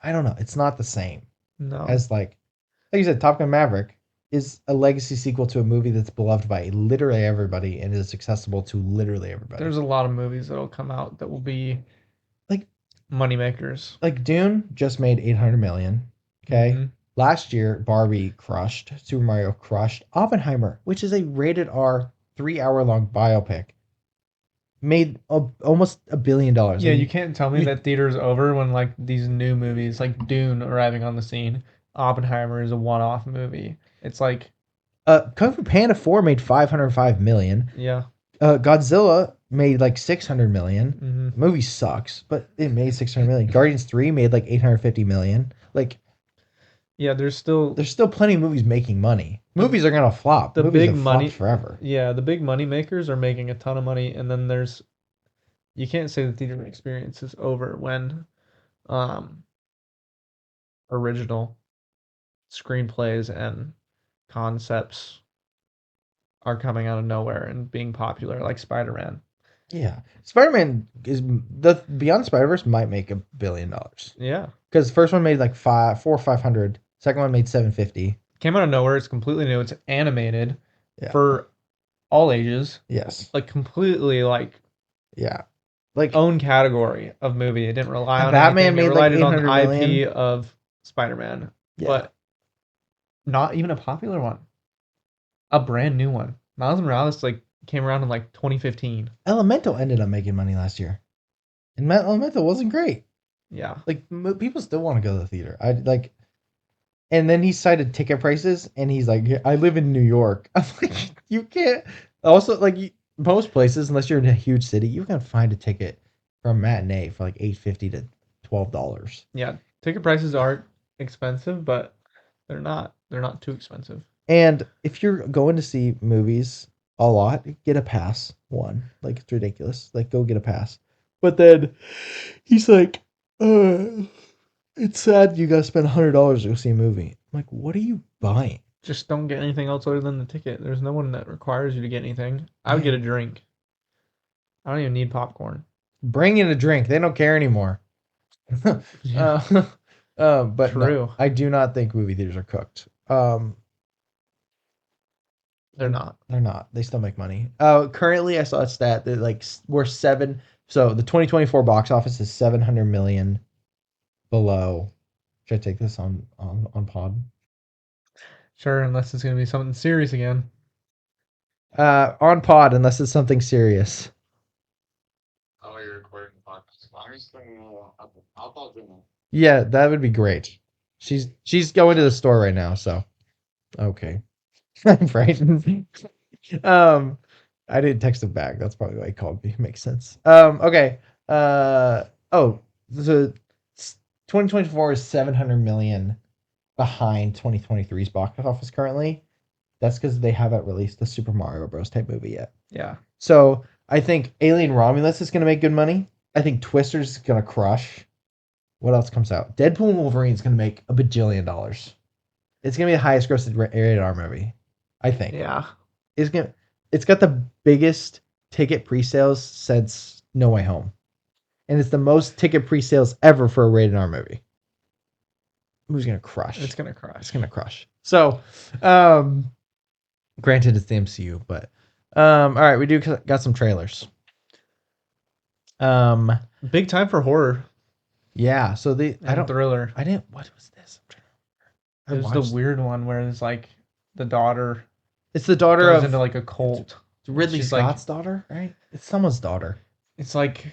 I don't know. It's not the same No. as like you said, Top Gun Maverick is a legacy sequel to a movie that's beloved by literally everybody and is accessible to literally everybody. There's a lot of movies that'll come out that will be like moneymakers. Like Dune just made 800 million. Okay. Mhm. Last year, Barbie crushed. Super Mario crushed. Oppenheimer, which is a rated R 3 hour long biopic, made almost $1 billion. Yeah, Like, you can't tell me that theater's over when like these new movies like Dune arriving on the scene. Oppenheimer is a one-off movie. It's like Kung Fu Panda 4 made 505 million. yeah. Godzilla made like 600 million. Mhm. The movie sucks, but it made 600 million. Guardians 3 made like 850 million. Like Yeah, there's still plenty of movies making money. Movies are gonna flop. the Movies big have money flopped forever. Yeah, the big money makers are making a ton of money, and then there's you can't say the theater experience is over when um original screenplays and concepts are coming out of nowhere and being popular, like Spider-Man. Yeah, Spider-Man is the Beyond Spider-Verse might make $1 billion Yeah, because the first one made like 500. Second one made 750. came out of nowhere. It's completely new. It's animated Yeah. for all ages. Yes. Like completely like Yeah. Like own category of movie. It didn't rely on Batman anything. It made like relied on 800 the million. IP of Spider-Man, Yeah. but not even a popular one. A brand new one. Miles Morales like came around in like 2015. Elemental ended up making money last year, and Elemental wasn't great. Yeah. Like people still want to go to the theater. I like, and then he cited ticket prices, and he's like, "I live in New York." I'm like, you can't. Also, like most places, unless you're in a huge city, you can find a ticket for a matinee for like $8.50 to $12. Yeah. Ticket prices are expensive, but they're not too expensive. And if you're going to see movies a lot, get a pass. One, like it's ridiculous. Like go get a pass. But then he's like, it's sad you gotta spend $100 to go see a movie. I'm like, what are you buying? Just don't get anything else other than the ticket. There's no one that requires you to get anything. I would get a drink. I don't even need popcorn. Bring in a drink. They don't care anymore. Yeah. But True. no, I do not think movie theaters are cooked. They're not. They're not. They still make money. Currently, I saw a stat that like we're seven. So the 2024 box office is 700 million below. Should I take this on pod? Sure, unless it's gonna be something serious again. On pod, unless it's something serious. Oh, you're recording the podcast. I'll call Jenna. Yeah, that would be great. She's going to the store right now, so okay. I'm frightened. I didn't text him back. That's probably why he called me. Makes sense. Okay. Oh, the 2024 is 700 million behind 2023's box office currently. That's because they haven't released the Super Mario Bros. Type movie yet. Yeah. So I think Alien Romulus is going to make good money. I think Twister's going to crush. What else comes out? Deadpool and Wolverine is going to make $1 bajillion. It's going to be the highest grossed rated R movie, I think. Yeah. It's got the biggest ticket pre-sales since No Way Home. And it's the most ticket pre-sales ever for a rated R movie. The movie's going to crush. It's gonna crush. It's going to crush. So, granted it's the MCU, but all right, we do got some trailers. Big time for horror. Yeah, so And thriller. What was this? It was the weird one where it's like the daughter It's the daughter goes of into like a cult. it's Ridley she's Scott's daughter, right? It's someone's daughter. It's like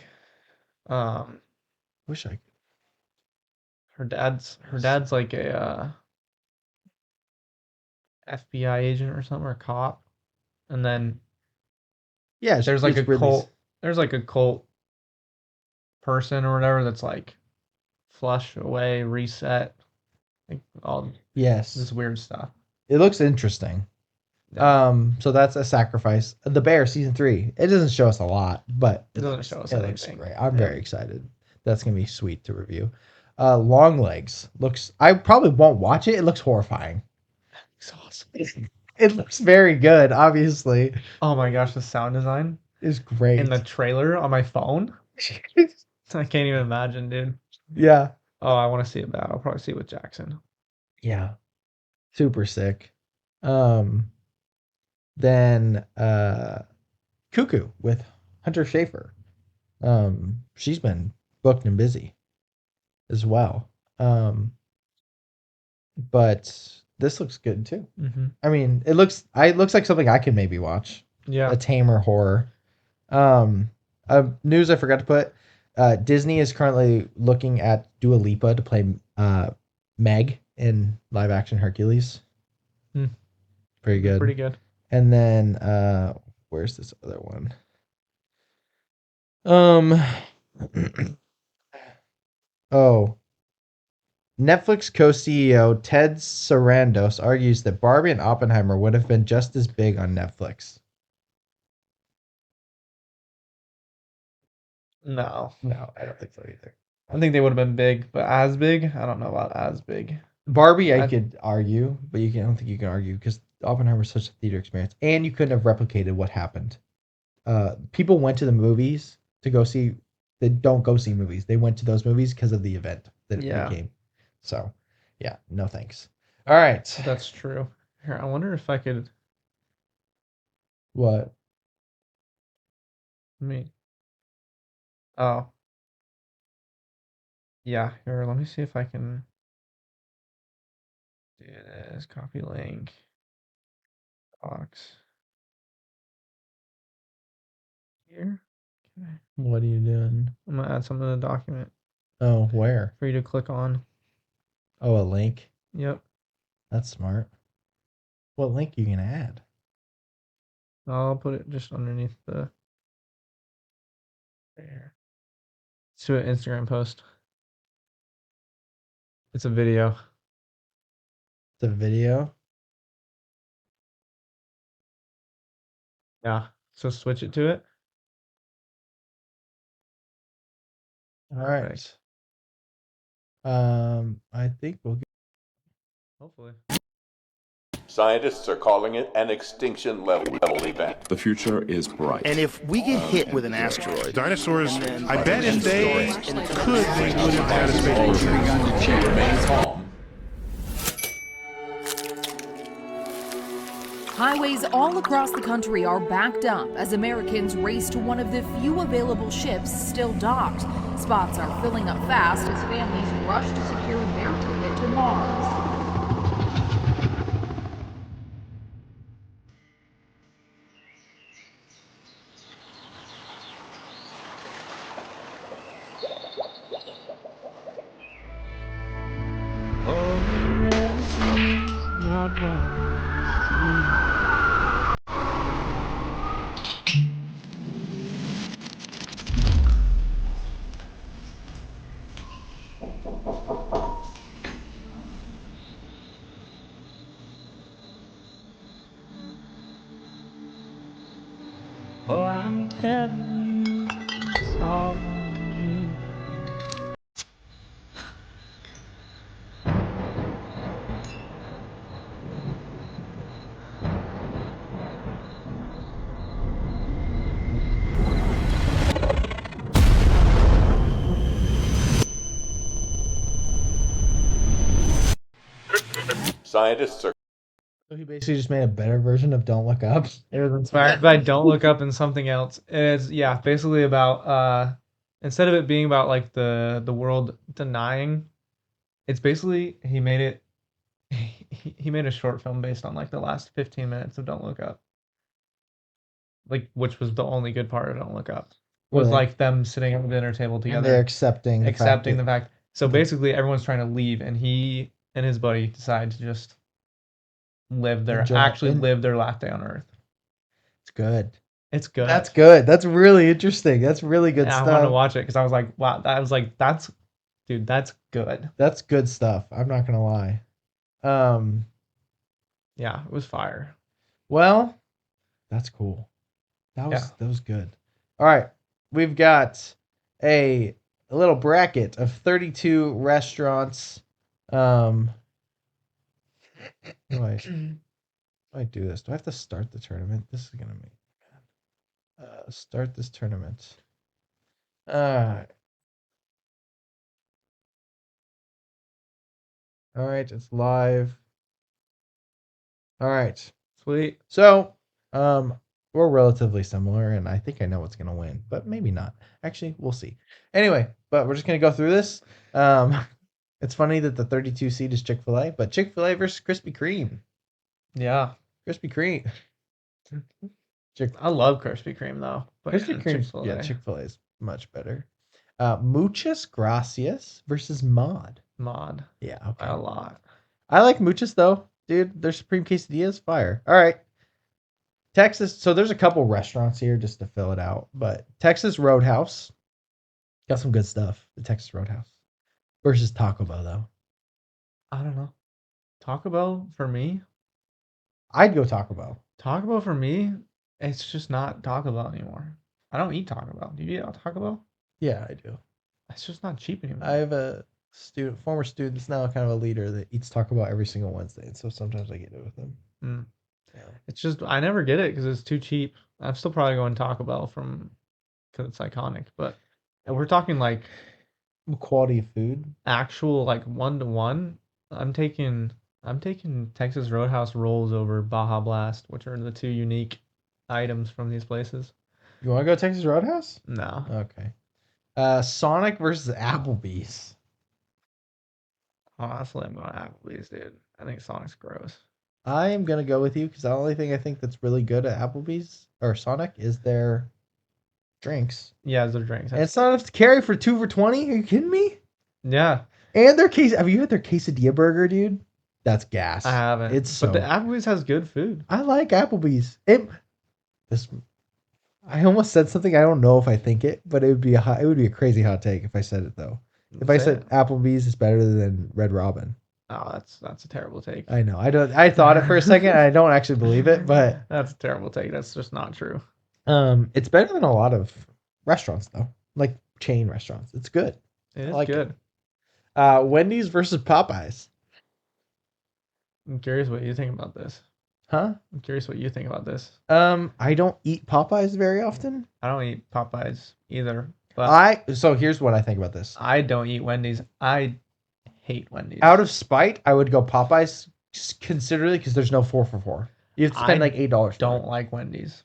Wish I could. her dad's like a FBI agent or something, or a cop. And then Yeah, there's like a it's Ridley's. cult. There's like a cult person or whatever that's like flush away, reset, like all Yes. this weird stuff. It looks interesting. So that's a sacrifice. The Bear season 3. It doesn't show us a lot, but It doesn't show us it looks anything. great. I'm Yeah. very excited. That's gonna be sweet to review. Long Legs looks. I probably won't watch it. It looks horrifying. It's awesome. It looks very good. Obviously, Oh my gosh, the sound design is great. in the trailer on my phone. I can't even imagine, dude. Yeah, Oh, I want to see it bad. I'll probably see it with Jackson. yeah, super sick. Then Cuckoo with Hunter Schafer. She's been booked and busy as well. But this looks good too. Mm-hmm. I mean, it looks like something I could maybe watch. Yeah. A tamer horror. News I forgot to put. Disney is currently looking at Dua Lipa to play Meg in live action Hercules. Hmm. Pretty good. Pretty good. And then where's this other one? Oh. Netflix co-CEO Ted Sarandos argues that Barbie and Oppenheimer would have been just as big on Netflix. No. No, I don't think so either. I think they would have been big, but as big? I don't know about as big. Barbie, I could argue, but I don't think you can argue because Oppenheimer was such a theater experience, and you couldn't have replicated what happened. People went to the movies to go see. They don't go see movies. They went to those movies because of the event that it became. So, yeah, no thanks. All right. That's true. Here, I wonder if I could. What? Oh. Yeah, here, let me see if I can do this. Copy link. Box. Here. Okay. What are you doing? I'm gonna add something to the document Oh, where? for you to click on. Oh, a link. Yep. That's smart. What link are you gonna add? I'll put it just underneath the there. Let's do an Instagram post. It's a video. The video. Yeah. So switch it to it. All right. Perfect. I think we'll get. Hopefully. Scientists are calling it an extinction level event. The future is bright. And if we get hit with an asteroid, dinosaurs, I bet if they could, they would have had a space program. Remain calm. Highways all across the country are backed up as Americans race to one of the few available ships still docked. Spots are filling up fast as families rush to secure their ticket to Mars. Oh, I'm telling you, it's all a dream. Scientists are So he basically just made a better version of Don't Look Up. It was inspired by Don't Look Up and something else. It's basically about instead of it being about like the world denying, it's basically he made a short film based on like the last 15 minutes of Don't Look Up. Like which was the only good part of Don't Look Up. Was Really? like them sitting at the dinner table And together. they're accepting the fact. So basically everyone's trying to leave and he and his buddy decide to just live their last day on Earth. It's good. It's good. That's good. That's really interesting. That's really good I stuff. wanted to watch it because I was like, wow, that's good. That's good stuff. I'm not gonna lie. Yeah, it was fire. Well, that's cool. That was good. All right, we've got a little bracket of 32 restaurants. How do I do this? Do I have to start the tournament? This is gonna make start this tournament. All right, it's live. All right. Sweet. So, we're relatively similar, and I think I know what's gonna win, but maybe not. Actually, we'll see. Anyway, but we're just gonna go through this. It's funny that the 32 seed is Chick-fil-A, but Chick-fil-A versus Krispy Kreme. Yeah. Krispy Kreme. I love Krispy Kreme though. But Krispy Kreme. Chick-fil-A. Yeah, Chick-fil-A is much better. Muchas Gracias versus Mod. Mod. Yeah, okay. A lot. I like Muchas though, dude. Their supreme quesadillas, fire. All right. Texas. So there's a couple restaurants here just to fill it out, but Texas Roadhouse got some good stuff. The Texas Roadhouse versus Taco Bell though. I don't know. Taco Bell for me. I'd go Taco Bell. Taco Bell for me. It's just not Taco Bell anymore. I don't eat Taco Bell. Do you eat Taco Bell? Yeah, I do. It's just not cheap anymore. I have a former student that's now kind of a leader that eats Taco Bell every single Wednesday, and so sometimes I get it with him. Yeah. It's just I never get it because it's too cheap. I'm still probably going Taco Bell because it's iconic. But we're talking like Quality of food. actual like 1-to-1. I'm taking Texas Roadhouse rolls over Baja Blast, which are the two unique items from these places. You want to go Texas Roadhouse? No. Okay. Sonic versus Applebee's. Honestly, I'm going Applebee's, dude. I think Sonic's gross. I am gonna go with you because the only thing I think that's really good at Applebee's or Sonic is their drinks. Yeah, their drinks. And it's not enough to carry for 2 for $20. Are you kidding me? Yeah. And their case. Have you had their quesadilla burger, dude? That's gas. I haven't. But the Applebee's has good food. I like Applebee's. I almost said something. I don't know if I think it, but it would be a crazy hot take if I said it though. If I said Applebee's is better than Red Robin. Oh, that's a terrible take. I know. I thought it for a second. And I don't actually believe it, but that's a terrible take. That's just not true. It's better than a lot of restaurants though, like chain restaurants. It's good. It is good. Wendy's versus Popeyes. I'm curious what you think about this. Huh? I'm curious what you think about this. I don't eat Popeyes very often. I don't eat Popeyes either. But so here's what I think about this. I don't eat Wendy's. I hate Wendy's. Out of spite, I would go Popeyes considerably because there's no 4 for $4. You have to spend like $8. Don't like Wendy's.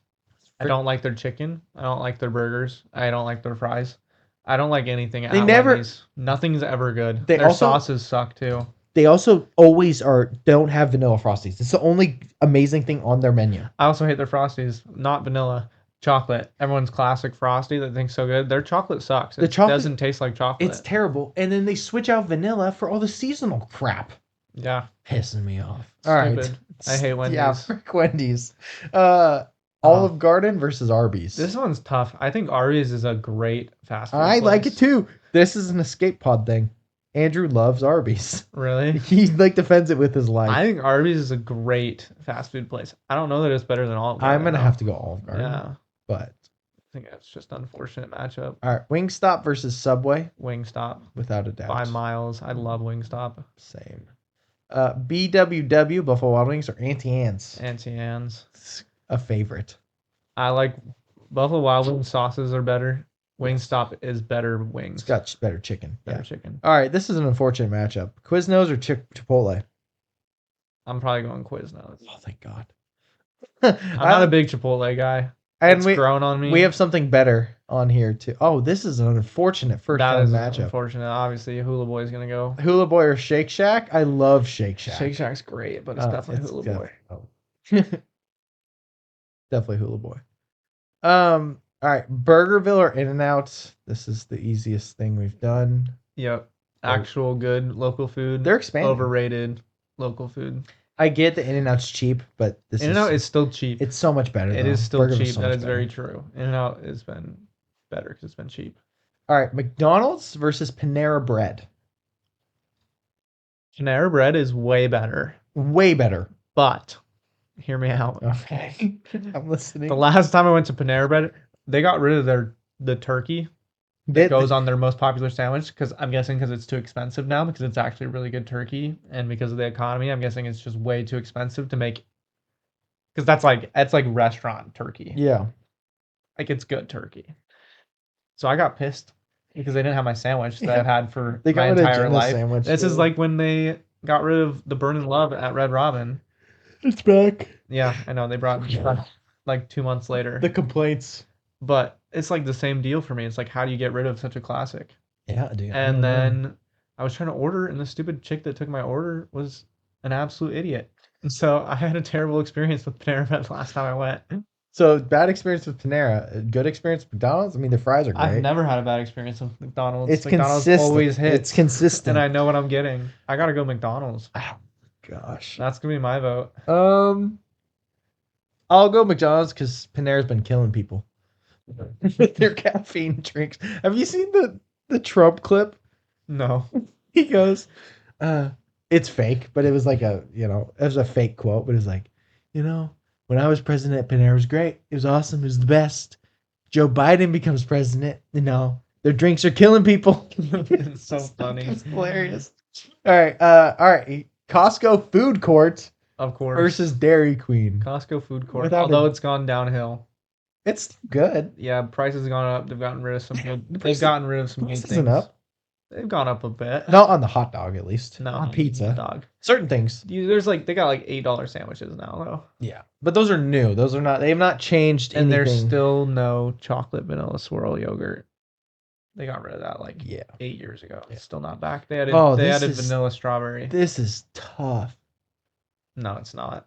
I don't like their chicken. I don't like their burgers. I don't like their fries. I don't like anything at Wendy's. Nothing's ever good. Their sauces suck too. They also always don't have vanilla Frosties. It's the only amazing thing on their menu. I also hate their Frosties. Not vanilla. Chocolate. Everyone's classic Frosty that thinks so good. Their chocolate sucks. It doesn't taste like chocolate. It's terrible. And then they switch out vanilla for all the seasonal crap. Yeah. Pissing me off. All right. I hate Wendy's. Yeah, frick Wendy's. Olive Garden versus Arby's. This one's tough. I think Arby's is a great fast food I place. like it too. This is an escape pod thing. Andrew loves Arby's. Really? He defends it with his life. I think Arby's is a great fast food place. I don't know that it's better than Olive Garden. I'm gonna have to go Olive Garden. Yeah. But I think that's just an unfortunate matchup. All right, Wingstop versus Subway. Wingstop. Without a doubt. 5 miles. I love Wingstop. Same. BWW, Buffalo Wild Wings, or Auntie Anne's? Auntie Anne's. A favorite. I like Buffalo Wild Wings sauces are better. Wingstop is better wings. It's got better chicken. Better chicken. All right, this is an unfortunate matchup. Quiznos or Chipotle? I'm probably going Quiznos. Oh, thank God. I'm not a big Chipotle guy. And it's grown on me. We have something better on here too. Oh, this is an unfortunate first round matchup. Unfortunate. Obviously, Hula Boy is gonna go. Hula Boy or Shake Shack? I love Shake Shack. Shake Shack's great, but it's definitely Hula Boy. Definitely Hula Boy. All right, Burgerville or In-N-Out? This is the easiest thing we've done. Yep. Actual good local food. They're expanding. Overrated local food. I get that In-N-Out's cheap, but In-N-Out is still cheap. It's so much better. It is still cheap. That is very true. In-N-Out has been better because it's been cheap. All right, McDonald's versus Panera Bread. Panera Bread is way better. Way better. But Hear me out. Okay. I'm listening. The last time I went to Panera Bread, they got rid of the turkey that goes on their most popular sandwich because I'm guessing because it's too expensive now because it's actually really good turkey and because of the economy, I'm guessing it's just way too expensive to make because that's like restaurant turkey. Yeah. Like it's good turkey. So I got pissed because they didn't have my sandwich that I've had for They my got rid of entire Jenna's life. sandwich, This is too. like when they got rid of the Burning Love at Red Robin. It's back. Yeah, I know they brought it back like 2 months later. The complaints. But it's like the same deal for me. It's like, how do you get rid of such a classic? Yeah, dude. And then I was trying to order, and the stupid chick that took my order was an absolute idiot. And so I had a terrible experience with Panera Bread last time I went. So bad experience with Panera, good experience with McDonald's. I mean, the fries are great. I've never had a bad experience with McDonald's. It's McDonald's consistent. always hits. It's consistent. And I know what I'm getting. I gotta go McDonald's. Oh, gosh. That's gonna be my vote. I'll go McDonald's because Panera's been killing people with their caffeine drinks. Have you seen the Trump clip? No. He goes, it's fake, but it was like it was a fake quote, but it's like, when I was president, Panera was great. It was awesome. It was the best. Joe Biden becomes president. Their drinks are killing people. It's so funny. It's hilarious. All right. Costco food court Of course. versus Dairy Queen. Costco food court. Without Although a- it's gone downhill. It's good. Yeah, prices have gone up. They've gotten rid of some good. The They've price- gotten rid of some good Price things. isn't up. They've gone up a bit. Not on the hot dog, at least. No, on pizza. dog. Certain things. There's they got like $8 sandwiches now though, Yeah, but those are new. Those are not. They have not changed and anything. there's still no chocolate vanilla swirl yogurt. They got rid of that 8 years ago. It's still not back. They added vanilla strawberry. This is tough. No, it's not.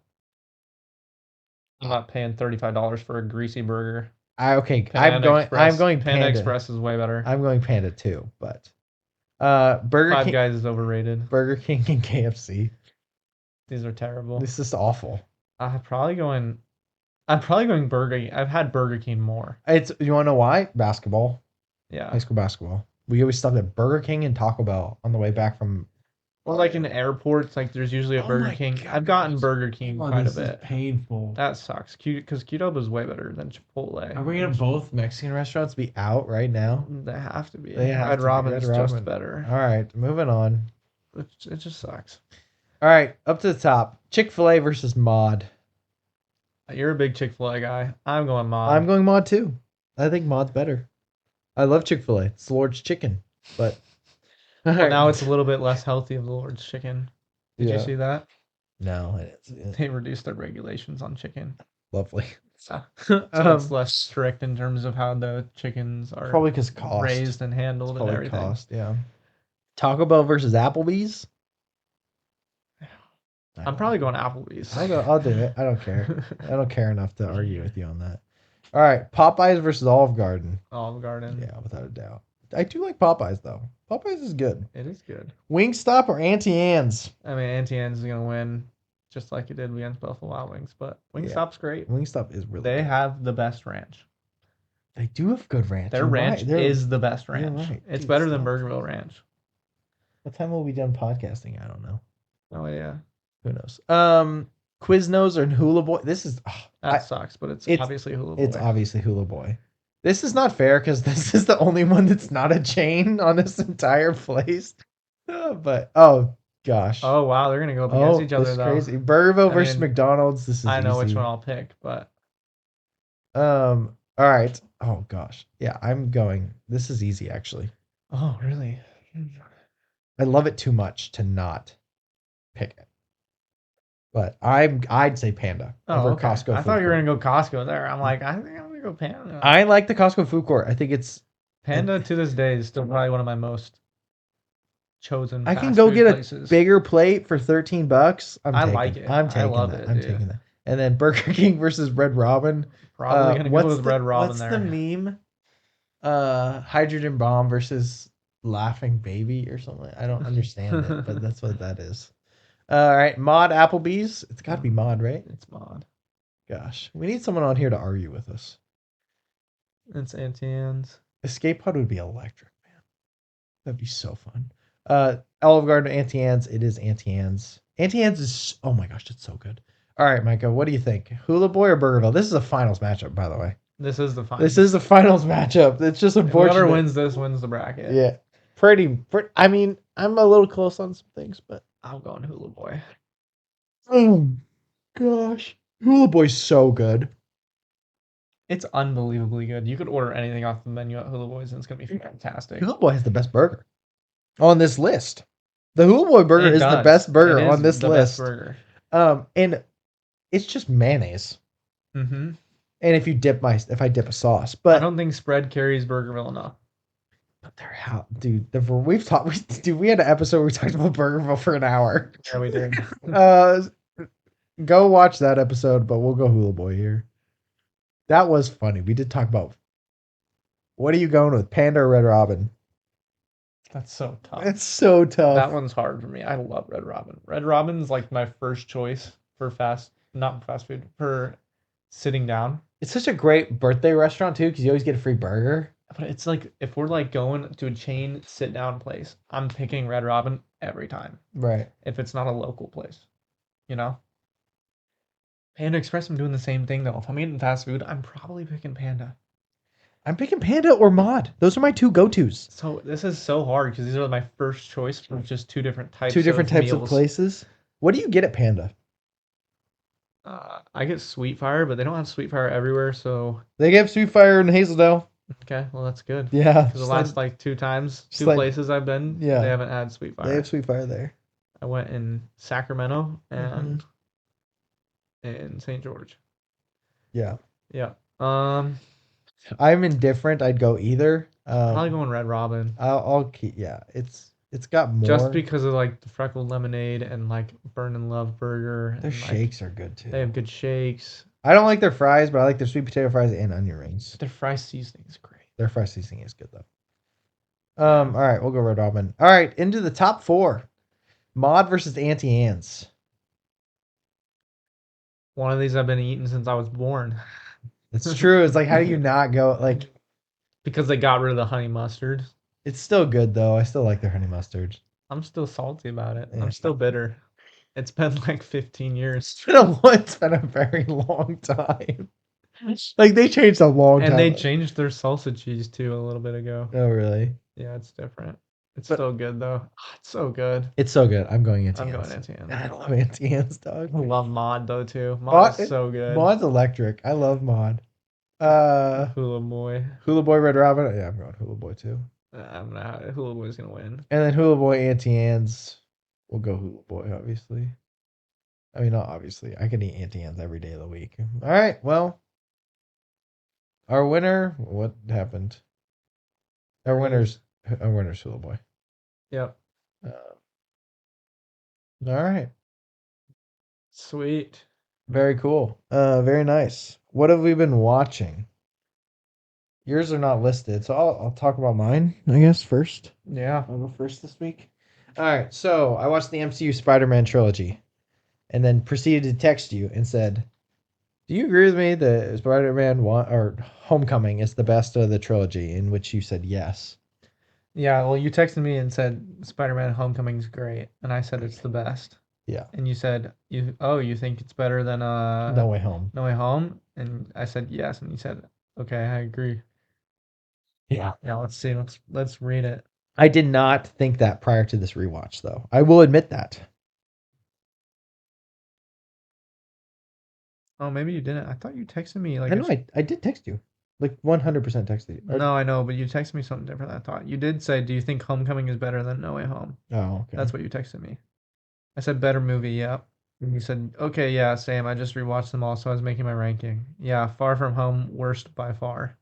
I'm not paying $35 for a greasy burger. I'm going Express. Panda Panda Express is way better. I'm going Panda too, but Burger Five King, Guys is overrated. Burger King and KFC. These are terrible. This is awful. I'm probably going Burger King. I've had Burger King more. You want to know why? Basketball. Yeah. High school basketball. We always stopped at Burger King and Taco Bell on the way back from. Or in airports, there's usually a Burger King. God. I've gotten Burger King quite a bit. Is painful. That sucks. Because Qdoba is way better than Chipotle. Are we gonna both Mexican restaurants be out right now? They have to be. They have Red to be. Robin's Red just Robin. better. All right, moving on. It just sucks. All right, up to the top. Chick-fil-A versus Mod. You're a big Chick-fil-A guy. I'm going Mod. I'm going Mod too. I think Mod's better. I love Chick-fil-A. It's the Lord's chicken, but Well, now it's a little bit less healthy of the Lord's chicken. Did Yeah. you see that? No, it's They reduced their regulations on chicken. lovely. So it's less strict in terms of how the chickens are Probably because cost. raised and handled and Probably everything. cost. Yeah. Taco Bell versus Applebee's. I'm probably going Applebee's. I'll do it. I don't care. I don't care enough to argue with you on that. All right, Popeyes versus Olive Garden. Olive Garden. Yeah, without a doubt. I do like Popeyes though. Popeyes is good. It is good. Wingstop or Auntie Anne's? I mean, Auntie Anne's is going to win just like it did against Buffalo Wild Wings, but Wingstop's great. Wingstop is really They good. have the best ranch. They do have good ranch. Their You're ranch right. They're- is the best ranch. right. It's Dude, better than stop. Burgerville Ranch. What time will we be done podcasting? I don't know. Oh, yeah. Who knows? Quiznos or Hula Boy? This is That sucks, but it's obviously Hulu. It's obviously Hula Boy. This is not fair because this is the only one that's not a chain on this entire place. But gosh. Oh, wow. They're going to go up against each this other, is though. crazy. Burgerville I versus mean, McDonald's. This is I know which easy. one I'll pick, but All right. Oh gosh. Yeah, I'm going. This is easy actually. oh, really? I love it too much to not pick it. But I'd say Panda Oh, over okay. Costco. I food thought you were court. going to go Costco there. I'm like, I think I'm going to go Panda. I like the Costco food court. I think it's. Panda to this day is still probably one of my most chosen. I can fast go food get places. a bigger plate for $13. I like it. I'm I taking love that. it, I'm dude. taking that. And then Burger King versus Red Robin. Probably going to go with Red Robin what's there. the meme? Hydrogen bomb versus laughing baby or something. I don't understand it, but that's what that is. All right, Mod Applebee's. It's got to be Mod, right? It's Mod. Gosh, we need someone on here to argue with us. It's Auntie Anne's. Escape Pod would be electric, man. That'd be so fun. Olive Garden, Auntie Anne's. It is Auntie Anne's. Auntie Anne's is, oh my gosh, it's so good. All right, Micah, what do you think? Hula Boy or Burgerville? This is a finals matchup, by the way. This is the final. This is a finals matchup. It's just unfortunate. Whoever wins this wins the bracket. Yeah. Pretty. I mean, I'm a little close on some things, but. I'm going Hula Boy. Oh, gosh. Hula Boy's so good. It's unbelievably good. You could order anything off the menu at Hula Boy's and it's going to be fantastic. Hula Boy has the best burger on this list. The Hula Boy burger It is the does. best burger It is on this the list. Best burger. And it's just mayonnaise. Mm-hmm. And if I dip a sauce, I but don't think spread carries Burgerville enough. but they're how, dude. We had an episode where we talked about Burgerville for an hour. Yeah, we did. Go watch that episode, but we'll go Hula Boy here. That was funny. We did talk about what are you going with, Panda or Red Robin? That's so tough. It's so tough. That one's hard for me. I love Red Robin. Red Robin's like my first choice for not fast food, for sitting down. It's such a great birthday restaurant too, because you always get a free burger. But it's like, if we're like going to a chain sit down place, I'm picking Red Robin every time. Right. If it's not a local place, you know? Panda Express, I'm doing the same thing though. If I'm eating fast food, I'm probably picking Panda. I'm picking Panda or Mod. Those are my two go-tos. So this is so hard because these are my first choice for just two different types Two different types of meals. places. What do you get at Panda? I get Sweet Fire, but they don't have Sweet Fire everywhere, so They have Sweet Fire in Hazeldale. okay, well that's good. Yeah. Because the last like two places I've been, Yeah. they haven't had Sweet Fire. They have Sweet Fire there. I went in Sacramento and in St. George. Yeah. Yeah. I'm indifferent. I'd go either. Probably going Red Robin. I'll keep. Yeah, it's got more. Just because of like the freckled lemonade and like Burn and Love burger. Their and, like, shakes are good too. They have good shakes. I don't like their fries, but I like their sweet potato fries and onion rings. Their fry seasoning is great. Their fry seasoning is good though. All right, we'll go Red Robin. All right, into the top 4. Mod versus Auntie Anne's. One of these I've been eating since I was born. It's true. It's like, how do you not go? Like, Because they got rid of the honey mustard. it's still good though. I still like their honey mustard. I'm still salty about it. Yeah. I'm still bitter. It's been like 15 years. It's been a very long time. Like they changed a long time. And they changed their salsa cheese too a little bit ago. Oh really? Yeah, it's different. It's But- still good though. It's so good. It's so good. I'm going Auntie I'm Anne's. going Auntie Anne's. I love Auntie Anne's, dog. I love Mod though too. Mod- Mod is so good. Mod's electric. I love Mod. Hula Boy. Hula Boy, Red Robin. Yeah, I'm going Hula Boy too. Hula Boy's gonna win. And then Hula Boy, Auntie Anne's. We'll go Hula Boy, obviously. I mean, not obviously. I can eat Auntie Anne's every day of the week. All right, well. Our winner, what happened? Our winner's Hula Boy. Yep. All right. Sweet. Very cool. Very nice. What have we been watching? Yours are not listed, so I'll talk about mine, I guess, first. Yeah. I'll go first this week. All right, so I watched the MCU Spider-Man trilogy and then proceeded to text you and said, do you agree with me that Spider-Man Homecoming is the best of the trilogy? In which you said yes. Yeah, well, you texted me and said Spider-Man Homecoming's great, and I said it's the best. Yeah. And you said you think it's better than No Way Home. No Way Home, and I said yes, and you said okay, I agree. Yeah. Yeah, let's see. Let's read it. I did not think that prior to this rewatch, though. I will admit that. Oh, maybe you didn't. I thought you texted me like I know I did text you. Like 100% texted you. No, I know, but you texted me something different. I thought you did say, "Do you think Homecoming is better than No Way Home?" Oh, okay. That's what you texted me. I said better movie, yep. And you said, okay, yeah, same. I just rewatched them all, so I was making my ranking. Yeah, Far From Home, worst by far.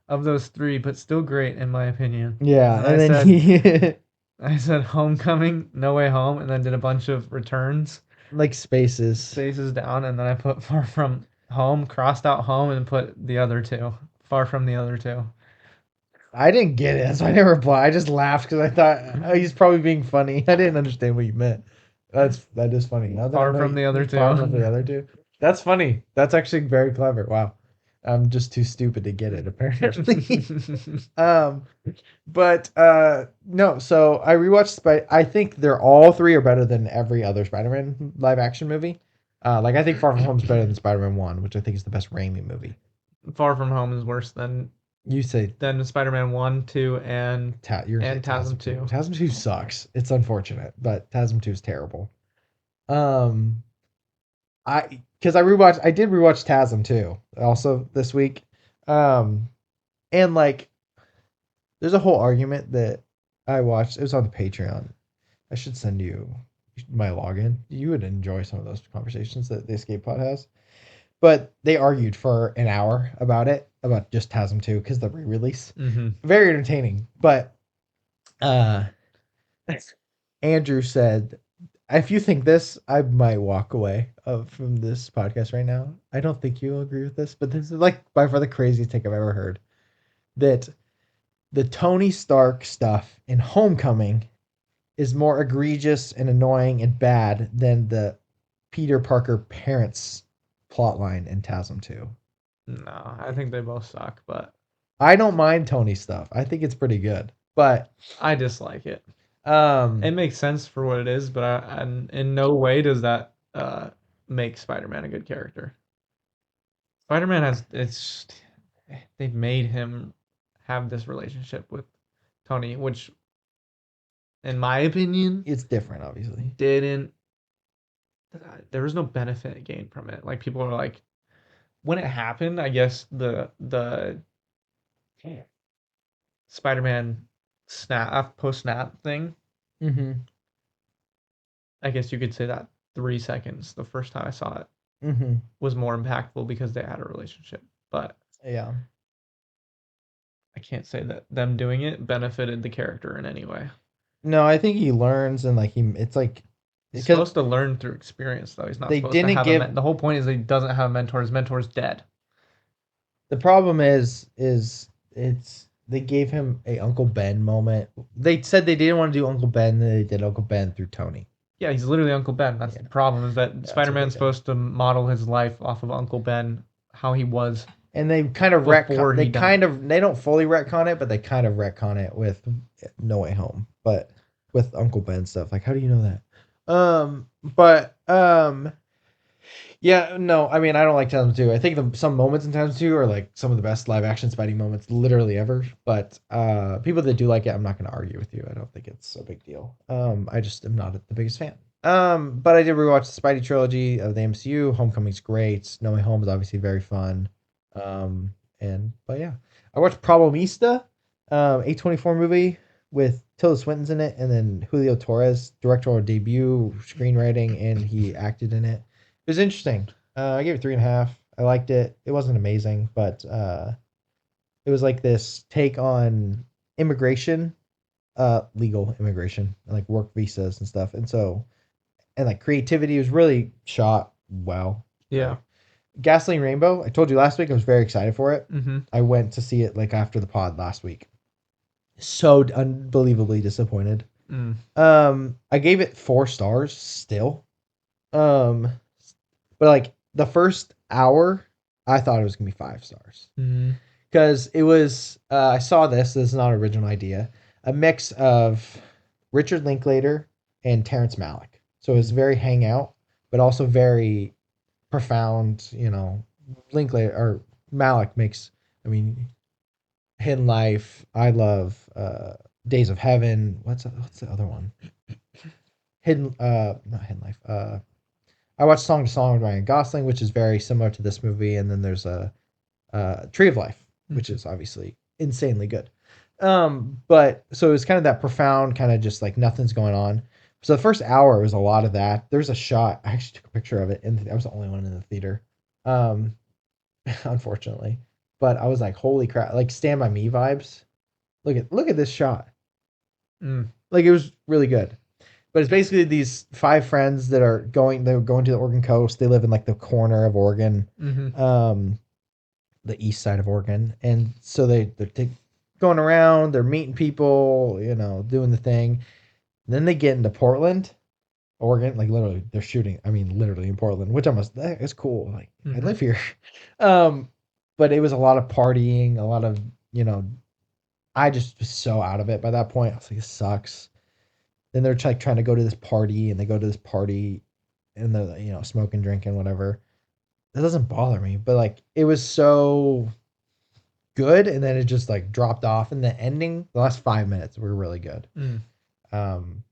Of those 3, but still great in my opinion. Yeah, And and I then I said Homecoming, No Way Home, and then did a bunch of returns, like spaces. spaces down, and then I put Far From Home, crossed out Home, and put the other 2. Far From the other 2. I didn't get it. That's why I never replied. I just laughed because I thought he's probably being funny. I didn't understand what you meant. That is funny. Now that Far I know From the other 2. Far From the other 2. That's funny. That's actually very clever. Wow. I'm just too stupid to get it, apparently. But no, so I rewatched I think they're all 3 are better than every other Spider-Man live action movie. Like I think Far From Home is better than Spider-Man 1, which I think is the best Raimi movie. Far From Home is worse than You say Spider-Man 1, 2, and you're gonna and say TASM 2. TASM 2 sucks. It's unfortunate, but TASM 2 is terrible. I did rewatch TASM 2 also this week. And like there's a whole argument that I watched. It was on the Patreon. I should send you my login. You would enjoy some of those conversations that the Escape Pod has. But they argued for an hour about just TASM 2 because the re-release. Mm-hmm. Very entertaining. But Andrew said, if you think this, I might walk away from this podcast right now. I don't think you'll agree with this, but this is like by far the craziest take I've ever heard. That the Tony Stark stuff in Homecoming is more egregious and annoying and bad than the Peter Parker parents plotline in TASM 2. No, I think they both suck, but I don't mind Tony stuff. I think it's pretty good, but I dislike it. It makes sense for what it is, but in no way does that make Spider-Man a good character. Spider-Man they've made him have this relationship with Tony, which, in my opinion, it's different. Obviously, there was no benefit gained from it. Like people are like, when it happened, I guess the Spider-Man post snap thing. Mm-hmm. I guess you could say that 3 seconds the first time I saw it Mm-hmm. was more impactful because they had a relationship. But yeah, I can't say that them doing it benefited the character in any way. no, I think he learns and like it's like he's supposed to learn through experience, though. He's not. They supposed didn't to have give the whole point is that he doesn't have a mentor. His mentor's dead. The problem is they gave him a Uncle Ben moment. They said they didn't want to do Uncle Ben, then they did Uncle Ben through Tony. Yeah, he's literally Uncle Ben. That's the problem, is that Spider-Man's supposed to model his life off of Uncle Ben, how he was. And they kind of retcon. They don't fully retcon it, but they kind of retcon it with No Way Home. But with Uncle Ben stuff, like how do you know that? Yeah, no, I mean, I don't like TASM 2. I think some moments in TASM 2 are like some of the best live action Spidey moments literally ever. But people that do like it, I'm not going to argue with you. I don't think it's a big deal. I just am not the biggest fan. But I did rewatch the Spidey trilogy of the MCU. Homecoming's great. No Way Home is obviously very fun. But yeah, I watched Problemista, A24 movie with Tilda Swinton's in it, and then Julio Torres, directorial debut, screenwriting, and he acted in it. It was interesting. I gave it 3.5. I liked it. It wasn't amazing, but it was like this take on immigration, legal immigration, like work visas and stuff. And like creativity was really shot well. Yeah. Gasoline Rainbow, I told you last week I was very excited for it. Mm-hmm. I went to see it like after the pod last week. So unbelievably disappointed. I gave it 4 stars still. But like the first hour, I thought it was gonna be 5 stars. Because it was I saw this is not an original idea, a mix of Richard Linklater and Terrence Malick. So it was very hangout, but also very profound, Linklater or Malick makes, I mean, Hidden Life, I love Days of Heaven. What's the other one? Not Hidden Life. I watched Song to Song with Ryan Gosling, which is very similar to this movie, and then there's a Tree of Life, which is obviously insanely good. But so it was kind of that profound, kind of just like nothing's going on. So the first hour was a lot of that. There's a shot. I actually took a picture of it, and I was the only one in the theater, unfortunately. But I was like, "Holy crap!" Like Stand by Me vibes. Look at this shot. Like it was really good. But it's basically these 5 friends that are going to the Oregon coast. They live in like the corner of Oregon, the east side of Oregon, and so they're going around. They're meeting people, doing the thing. And then they get into Portland, Oregon, like literally they're shooting. I mean, literally in Portland, which it's cool. Like I live here, but it was a lot of partying, a lot of I just was so out of it by that point. I was like, this sucks. Then they're like trying to go to this party, and they go to this party, and the smoking, drinking, whatever. That doesn't bother me, but like it was so good, and then it just like dropped off. And the ending, the last 5 minutes were really good. Um,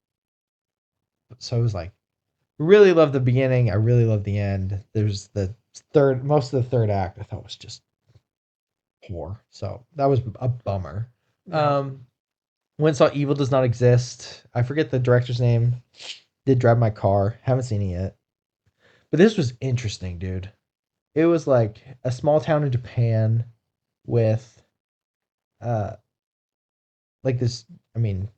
so it was like really loved the beginning. I really loved the end. There's most of the third act I thought was just poor. So that was a bummer. Yeah. Went saw Evil Does Not Exist. I forget the director's name. Did drive my car. Haven't seen it yet. But this was interesting, dude. It was like a small town in Japan with like this, I mean,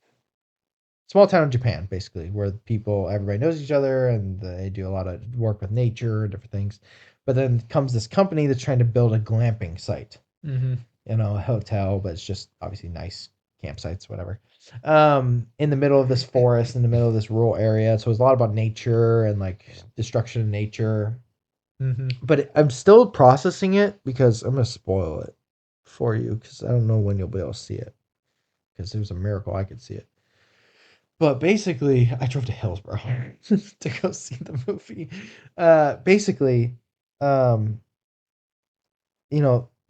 small town in Japan, basically, where everybody knows each other and they do a lot of work with nature and different things. But then comes this company that's trying to build a glamping site, a hotel, but it's just obviously nice campsites, whatever. In the middle of this forest, in the middle of this rural area. So it's a lot about nature and like destruction of nature. But I'm still processing it because I'm going to spoil it for you because I don't know when you'll be able to see it because it was a miracle I could see it. But basically, I drove to Hillsborough to go see the movie. Basically,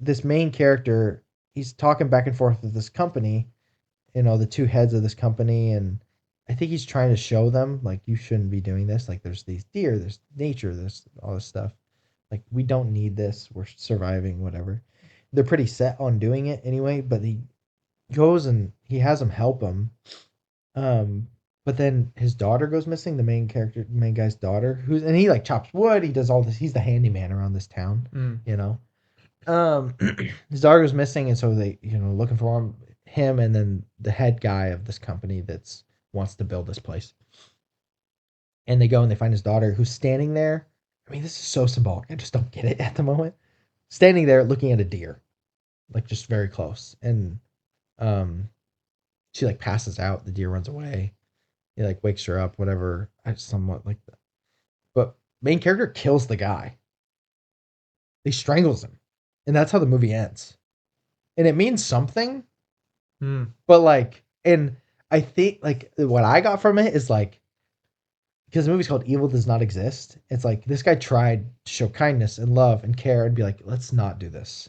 this main character, he's talking back and forth with this company, the two heads of this company, and I think he's trying to show them, like, you shouldn't be doing this. Like, there's these deer, there's nature, there's all this stuff. Like, we don't need this. We're surviving, whatever. They're pretty set on doing it anyway, but he goes and he has them help him. But then his daughter goes missing, the main guy's daughter, and he like chops wood, he does all this, he's the handyman around this town, his daughter goes missing, and so they, looking for him and then the head guy of this company that's wants to build this place. And they go and they find his daughter who's standing there. I mean, this is so symbolic. I just don't get it at the moment. Standing there looking at a deer, like just very close. And she like passes out. The deer runs away. He like wakes her up, whatever. I somewhat like that. But main character kills the guy. He strangles him. And that's how the movie ends. And it means something. But like, and I think like what I got from it is like, because the movie's called Evil Does Not Exist. It's like this guy tried to show kindness and love and care and be like, let's not do this.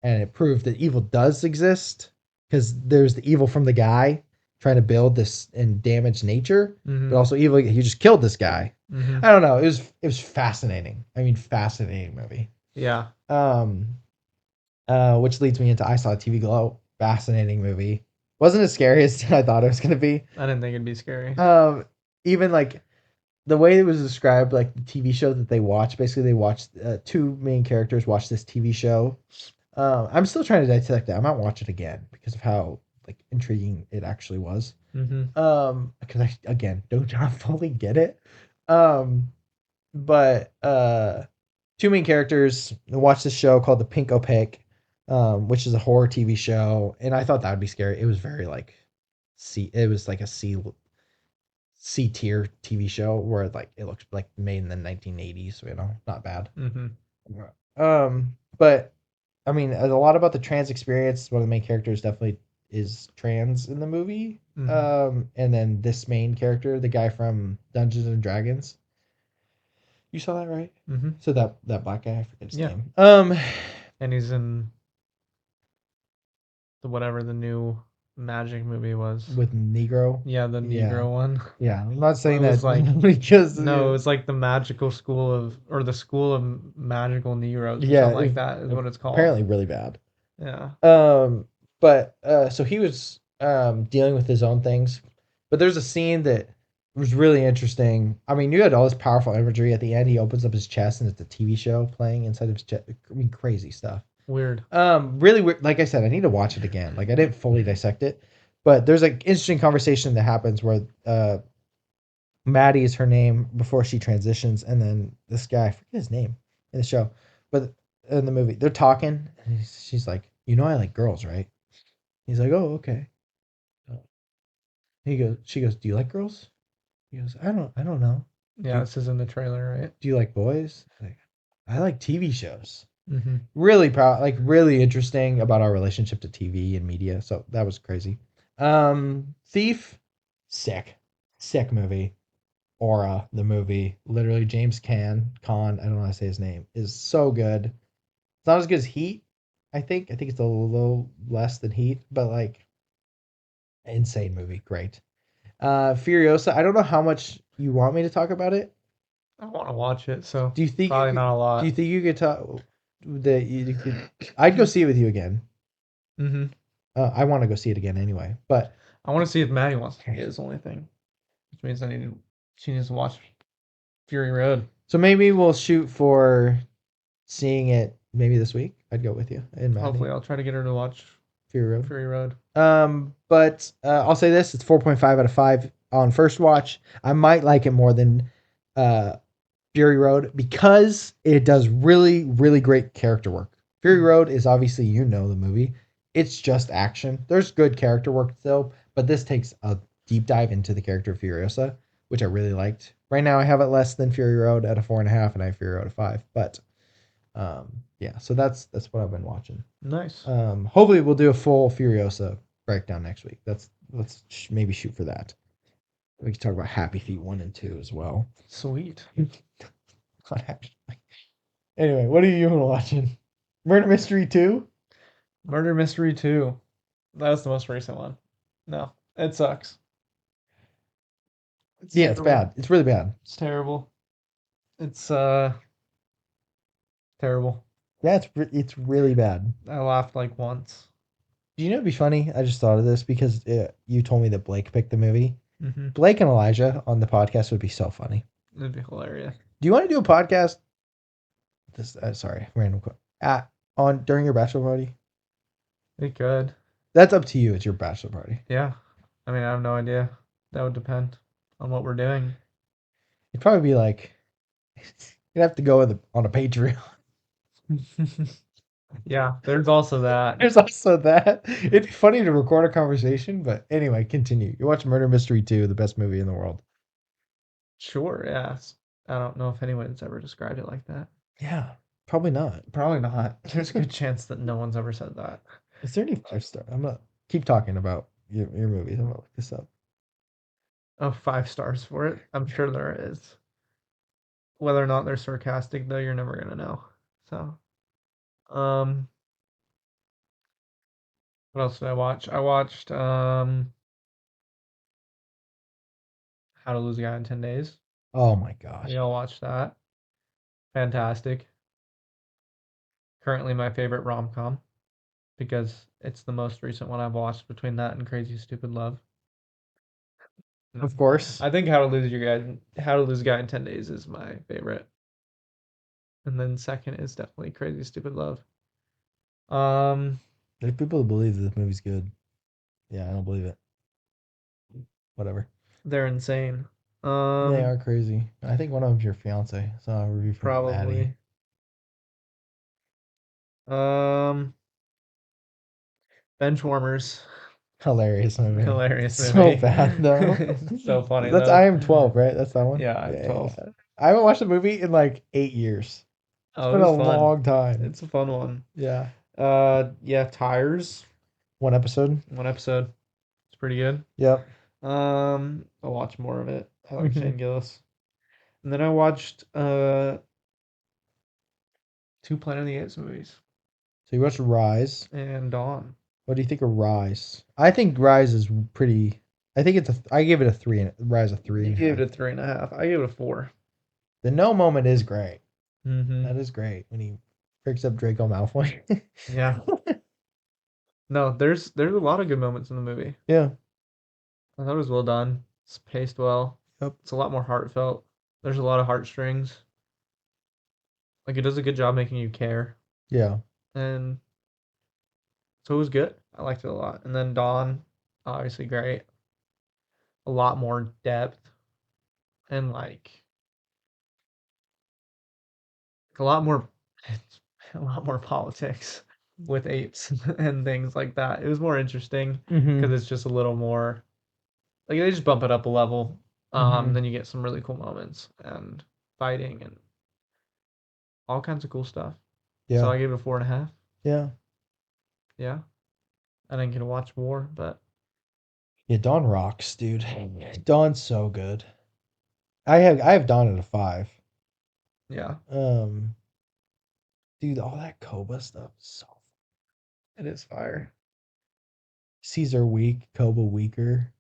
And it proved that evil does exist because there's the evil from the guy trying to build this and damage nature, but also evil. He just killed this guy. I don't know. It was fascinating. I mean, fascinating movie. Yeah. Which leads me into I Saw TV Glow. Fascinating movie. Wasn't as scary as I thought it was going to be. I didn't think it'd be scary. Even like the way it was described, like the TV show that they watched, basically they watched two main characters watch this TV show. I'm still trying to dissect it. I might watch it again because of how like intriguing it actually was. Because I, again, don't not fully get it. But two main characters watch this show called The Pink Opaque, which is a horror TV show. And I thought that would be scary. It was very like it was like a C tier TV show where like it looks like made in the 1980s, not bad. But I mean, a lot about the trans experience. One of the main characters definitely is trans in the movie. And then this main character, the guy from Dungeons and Dragons. You saw that, right? So that black guy, I forget his name. And he's in whatever the new Magic movie was with Negro. Yeah, the Negro one. Yeah, I'm not saying that like because no, it's like the magical school the school of magical Negroes. Or something like that is what it's called. Apparently, really bad. Yeah. But so he was dealing with his own things, but there's a scene that was really interesting. I mean, you had all this powerful imagery at the end. He opens up his chest and it's a TV show playing inside of his chest. I mean, crazy stuff. Weird. Really weird. Like I said, I need to watch it again. Like I didn't fully dissect it, but there's an interesting conversation that happens where Maddie is her name before she transitions, and then this guy, I forget his name in the show, but in the movie they're talking, and she's like, "You know, I like girls, right?" He's like, "Oh, okay." She goes, "Do you like girls?" He goes, I don't know." Yeah, this is in the trailer, right? "Do you like boys?" Like, "I like TV shows." Really proud, like really interesting about our relationship to TV and media. So that was crazy. Thief, sick movie. Aura, the movie. Literally, James Caan, I don't know how to say his name, is so good. It's not as good as Heat, I think. I think it's a little less than Heat, but like, insane movie. Great. Furiosa, I don't know how much you want me to talk about it. I want to watch it, so Do you think probably not a lot. Do you think you could talk that you could? I'd go see it with you again. Mm-hmm. I want to go see it again anyway, but I want to see if Maddie wants to see it. Is the only thing, which means she needs to watch Fury Road. so maybe we'll shoot for seeing it maybe this week. I'd go with you and Maddie. Hopefully, I'll try to get her to watch Fury Road. Fury Road. But I'll say this: it's 4.5 out of 5 on first watch. I might like it more than Fury Road because it does really, really great character work. Fury Road is obviously, the movie. It's just action. There's good character work still, but this takes a deep dive into the character of Furiosa, which I really liked. Right now, I have it less than Fury Road at a 4.5, and I have Fury Road at 5. But yeah, so that's what I've been watching. Nice. Hopefully, we'll do a full Furiosa breakdown next week. Let's maybe shoot for that. We can talk about Happy Feet 1 and 2 as well. Sweet. Not actually. Anyway, what are you even watching? Murder Mystery 2? Murder Mystery 2. That was the most recent one. No, it sucks. It's terrible. bad. It's really bad. It's terrible. It's terrible. Yeah, it's really bad. I laughed like once. Do you know what'd be funny? I just thought of this because you told me that Blake picked the movie. Mm-hmm. Blake and Elijah on the podcast would be so funny. It'd be hilarious. Do you want to do a podcast? This sorry, random quote. During your bachelor party? We could. That's up to you. It's your bachelor party. Yeah. I mean, I have no idea. That would depend on what we're doing. It'd probably be like you'd have to go on a Patreon. Yeah, there's also that. There's also that. It'd be funny to record a conversation, but anyway, continue. You watch Murder Mystery 2, the best movie in the world. Sure, yes. I don't know if anyone's ever described it like that. Yeah, probably not. Probably not. There's a good chance that no one's ever said that. Is there any 5-star? I'm not. Keep talking about your movies. I'm gonna look this up. Oh, 5 stars for it? I'm sure there is. Whether or not they're sarcastic, though, you're never gonna know. So, what else did I watch? I watched How to Lose a Guy in 10 Days. Oh my gosh. We all watched that. Fantastic. Currently my favorite rom-com because it's the most recent one I've watched between that and Crazy Stupid Love. Of course. I think How to Lose a Guy in 10 Days is my favorite. And then second is definitely Crazy Stupid Love. There's people who believe this movie's good. Yeah, I don't believe it. Whatever. They're insane. They are crazy. I think one of them's your fiance. So I'll review from Maddie. Probably. Benchwarmers. Hilarious movie. Hilarious So movie. bad though. So funny. That's though. I Am 12, right? That's that one. Yeah, I Am 12. Yeah. I haven't watched the movie in like 8 years. It's been it a was fun. long time. It's a fun one. Yeah. Yeah, Tires. One episode. It's pretty good. Yep. I'll watch more of it. I like Shane Gillis. And then I watched 2 Planet of the Apes movies So you watched Rise. and Dawn. What do you think of Rise? I think Rise is pretty. I think I gave it a 3. And Rise a 3. You gave it a 3.5. I gave it a 4. The no moment is great. Mm-hmm. That is great when he picks up Draco Malfoy. Yeah. No, there's a lot of good moments in the movie. Yeah. I thought it was well done. It's paced well. Yep. It's a lot more heartfelt. There's a lot of heartstrings. Like, it does a good job making you care. Yeah. And so it was good. I liked it a lot. And then Dawn, obviously great. A lot more depth. And, like a lot more politics with apes and things like that. It was more interesting because it's just a little more like they just bump it up a level. Then you get some really cool moments and fighting and all kinds of cool stuff. Yeah. So I gave it a 4.5. Yeah. Yeah. I didn't get to watch more, but Yeah, Dawn rocks, dude. Dawn's so good. I have Dawn at a 5. Yeah, Dude, all that Koba stuff is so it is fire. Caesar weak, Koba weaker.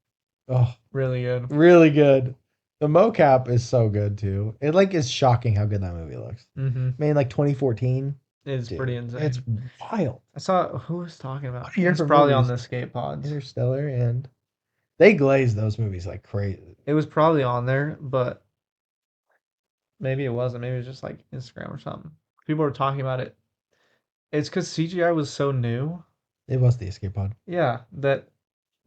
Oh, Really good. really good. The mocap is so good too. It like is shocking how good that movie looks. Mm-hmm. Made in like 2014. It's Dude, pretty insane. It's wild. I saw who was talking about. What are your It's probably on movies? the skate pods. Interstellar, and they glaze those movies like crazy. It was probably on there, but maybe it wasn't. Maybe it was just like Instagram or something. People were talking about it. It's because CGI was so new. It was the escape pod. Yeah, that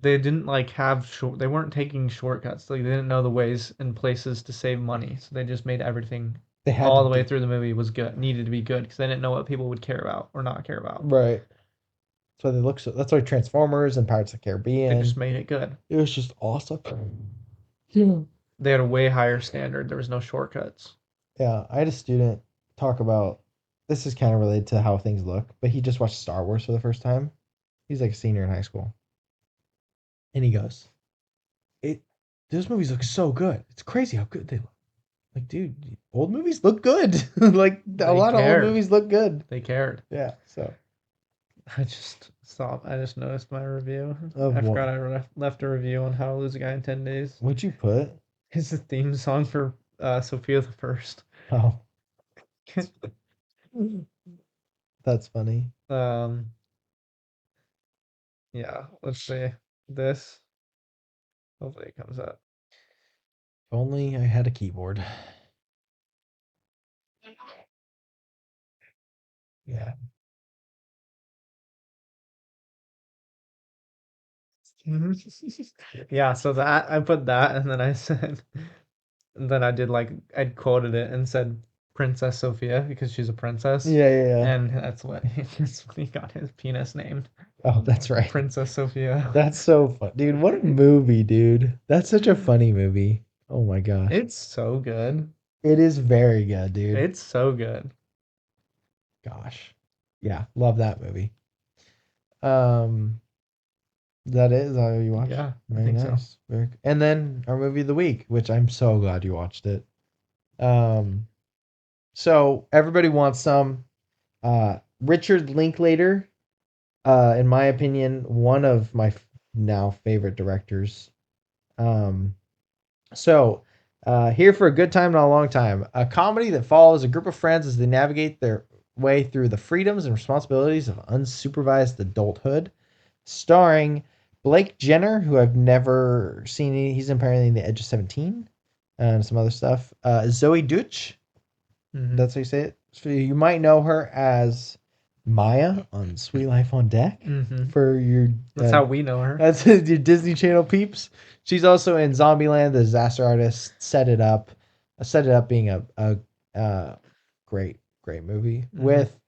they didn't like have short. They weren't taking shortcuts. Like they didn't know the ways and places to save money, so they just made everything They had all to the way do- through the movie was good. Needed to be good because they didn't know what people would care about or not care about. Right. That's why they look so. That's why Transformers and Pirates of the They Caribbean. just made it good. It was just awesome. Yeah. They had a way higher standard. There was no shortcuts. Yeah, I had a student talk about this is kind of related to how things look, but he just watched Star Wars for the first time. He's like a senior in high school. And he goes, those movies look so good. It's crazy how good they look. Like, dude, old movies look good. Like a lot of cared. old movies look good. They cared. Yeah, so I just noticed my review. Of I what? forgot I left a review on How to Lose a Guy in 10 Days. what'd you put? It's the theme song for Sophia the First. Oh, that's funny. Yeah, let's see. This. Hopefully it comes up. If only I had a keyboard. Yeah. Yeah, so that I put that and then I said and then I did like I quoted it and said Princess Sophia because she's a princess. Yeah. And that's what he got his penis named. Oh, that's right. Princess Sophia. That's so fun. Dude, what a movie, dude. That's such a funny movie. Oh my gosh. It's so good. It is very good, dude. It's so good. Gosh. Yeah, love that movie. Is that it? Is that what you watched? Yeah, I Very think so. nice. And then our movie of the week, which I'm so glad you watched it. So everybody wants some. Richard Linklater, in my opinion, one of my now favorite directors. So here for a good time, not a long time. A comedy that follows a group of friends as they navigate their way through the freedoms and responsibilities of unsupervised adulthood. Starring Blake Jenner, who I've never seen. He's apparently in The Edge of 17 and some other stuff. Zoe Deutch. Mhm. That's how you say it. So you might know her as Maya on Sweet Life on Deck. Mhm. For your That's how we know her. that's your Disney Channel peeps. She's also in Zombieland, The Disaster Artist, Set It Up. Set It Up being a great movie with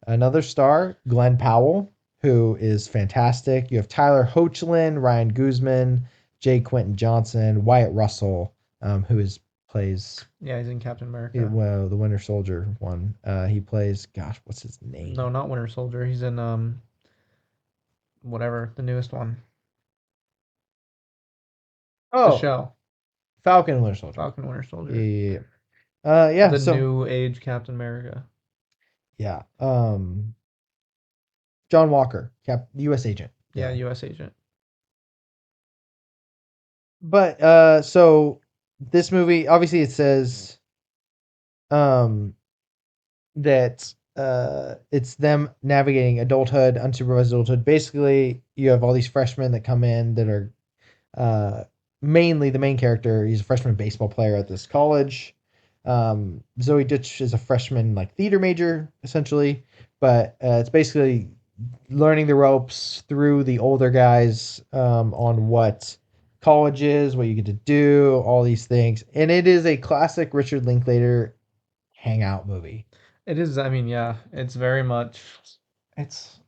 another star, Glenn Powell, who is fantastic. You have Tyler Hoechlin, Ryan Guzman, J. Quentin Johnson, Wyatt Russell, who plays Yeah, he's in Captain America. the Winter Soldier one. He plays, gosh, what's his name? No, not Winter Soldier. He's in whatever, the newest one. Oh, The show. Falcon and Winter Soldier. Falcon Winter Soldier. Yeah. Yeah. The So new age Captain America. yeah. John Walker, U.S. agent. Yeah, US agent. But so this movie, obviously, it says that it's them navigating adulthood, unsupervised adulthood. Basically, you have all these freshmen that come in that are mainly the main character. He's a freshman baseball player at this college. Zoe Deutch is a freshman like theater major essentially, but it's basically learning the ropes through the older guys on what college is, what you get to do, all these things. And it is a classic Richard Linklater hangout movie. It is, I mean, yeah, it's very much it's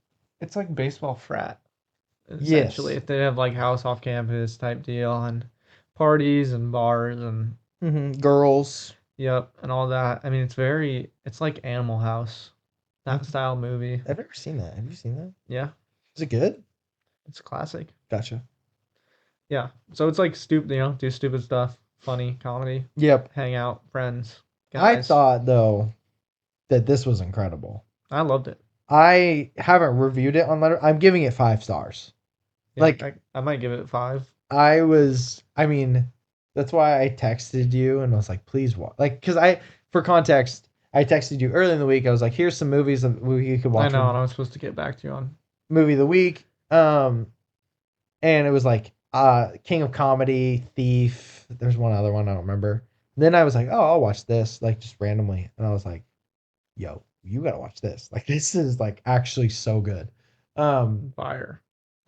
like baseball frat, essentially. Yes. If they have like house off campus type deal and parties and bars and Girls. yep, and all that. I mean, it's like Animal House, that style movie. I've never seen that. Have you seen that? Yeah, Is it good? it's a classic. Gotcha. Yeah, so it's like stupid, do stupid stuff funny comedy. Yep. Hang out, friends, I guys. thought though that this was incredible. I loved it. I haven't reviewed it on Letter. I'm giving it 5 stars. Yeah, Like- I might give it 5. I mean, that's why I texted you and I was like, please watch. Like, because for context, I texted you early in the week. I was like, here's some movies that you could watch. I know, and I was supposed to get back to you on. Movie of the week. And it was like King of Comedy, Thief. There's one other one I don't remember. Then I was like, oh, I'll watch this, like just randomly. And I was like, yo, you gotta watch this. Like this is like actually so good. Fire.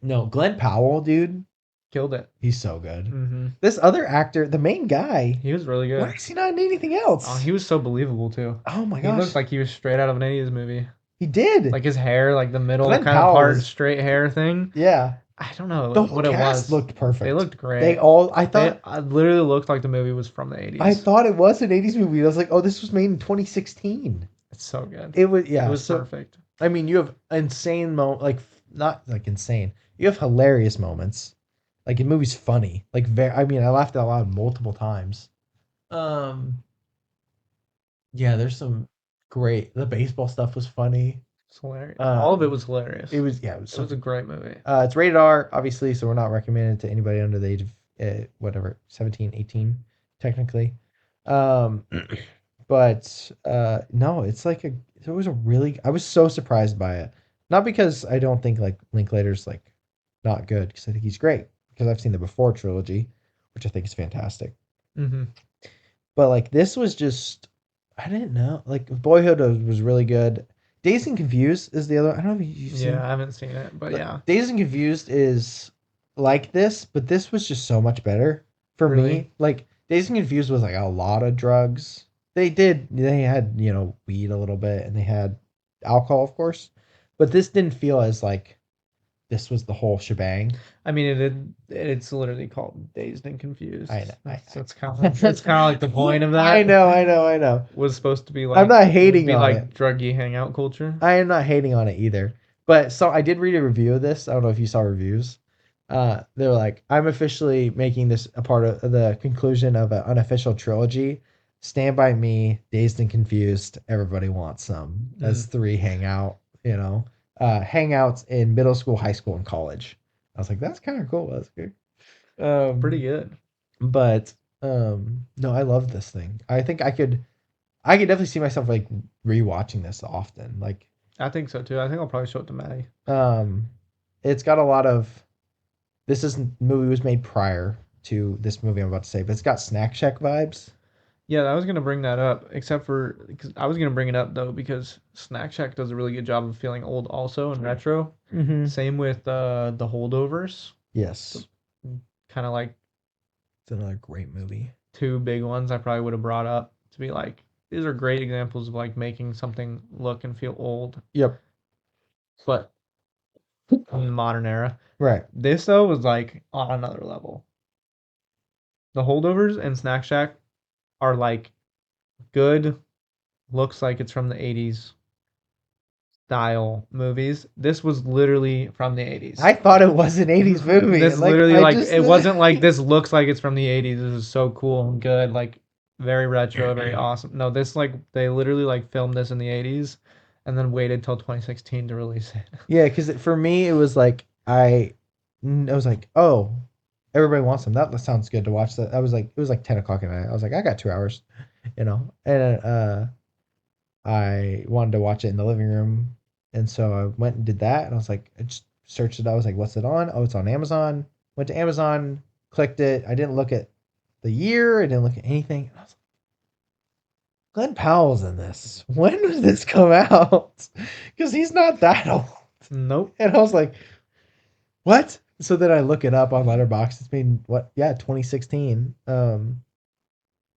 No, Glenn Powell, dude, Killed it. he's so good. Mm-hmm. This other actor, the main guy, He was really why good. is he not in anything else? Oh, he was so believable too. Oh my He gosh, looked like he was straight out of an 80s movie. he did. Like his hair, like the middle Glenn kind of Powell part, is- straight hair thing. Yeah, I don't know the whole what it cast was. looked perfect. They looked great. They all. I thought. I literally looked like the movie was from the 80s. I thought it was an '80s movie. I was like, oh, this was made in 2016. It's so good. It was. Yeah, It was so- perfect. I mean, you have insane like not like insane. You have hilarious moments. Like the movie's funny. Like I mean, I laughed out loud multiple times. Yeah, there's some great. The baseball stuff was funny. It's hilarious. All of it was hilarious. It was It was a great movie. It's rated R, obviously, so we're not recommending it to anybody under the age of whatever 17, 18, technically. But no, it's like it was a really. I was so surprised by it. Not because I don't think like Linklater's like not good, because I think he's great. Because I've seen the Before trilogy, which I think is fantastic. Mm-hmm. But like this was just, I didn't know. Like Boyhood was really good. Dazed and Confused is the other. I don't know if you've seen. Yeah, I haven't seen it, but yeah. Dazed and Confused is like this, but this was just so much better for me. Really? Like Dazed and Confused was like a lot of drugs. They had, weed a little bit and they had alcohol, of course. But this didn't feel as like this was the whole shebang. I mean, it's literally called Dazed and Confused. I know. That's kind of that's kind of like the point of that. I know. Was supposed to be like I'm not hating be on like it. druggy hangout culture. I am not hating on it either. But so I did read a review of this. I don't know if you saw reviews. They're like, I'm officially making this a part of the conclusion of an unofficial trilogy. Stand By Me, Dazed and Confused, Everybody Wants Some. That's 3 hangouts in middle school, high school, and college. I was like, that's kind of cool. That's good. Pretty good. But no, I love this thing. I think I could definitely see myself like rewatching this often. Like, I think so too. I think I'll probably show it to Maddie. it's got a lot of. Movie was made prior to this movie I'm about to say, but it's got Snack Shack vibes. Yeah, I was gonna bring that up, except for because I was gonna bring it up though because Snack Shack does a really good job of feeling old also and retro. Mm-hmm. Same with the Holdovers. Yes, Kind of like it's another great movie. 2 big ones I probably would have brought up to be like these are great examples of like making something look and feel old, Yep. but in the modern era. Right. This though was like on another level. The Holdovers and Snack Shack are like good, looks like it's from the 80s style movies. This was literally from the 80s. I thought it was an 80s movie. This Like, literally I like just- it wasn't like this looks like it's from the 80s. This is so cool and good, like very retro, very awesome. No, this like they literally like filmed this in the 80s and then waited till 2016 to release it. Yeah, because for me it was like I was like, oh, Everybody Wants Them. That sounds good to watch. That it was like 10 o'clock at night. I was like, I got 2 hours, and I wanted to watch it in the living room, and so I went and did that, and I was like, I just searched it. I was like, what's it on? Oh, it's on Amazon. Went to Amazon, clicked it. I didn't look at the year. I didn't look at anything. And I was like, Glenn Powell's in this. When did this come out? Because he's not that old. Nope. And I was like, what? So then I look it up on Letterboxd. It's been 2016.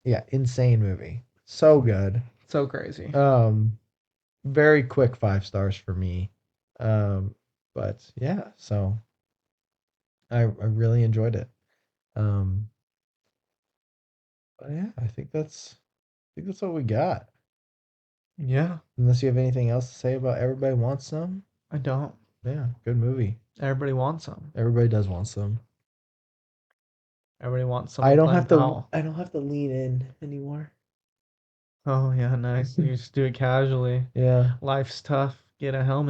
Yeah, insane movie. So good. So crazy. Very quick 5 stars for me. But yeah, so I really enjoyed it. But yeah, I think that's what we got. Yeah, Unless you have anything else to say about Everybody Wants Some. I don't. Yeah, good movie. Everybody wants some. Everybody does want some. Everybody wants someone I don't playing have to. foul. I don't have to lean in anymore. Oh yeah, nice. You just do it casually. Yeah. Life's tough. Get a helmet.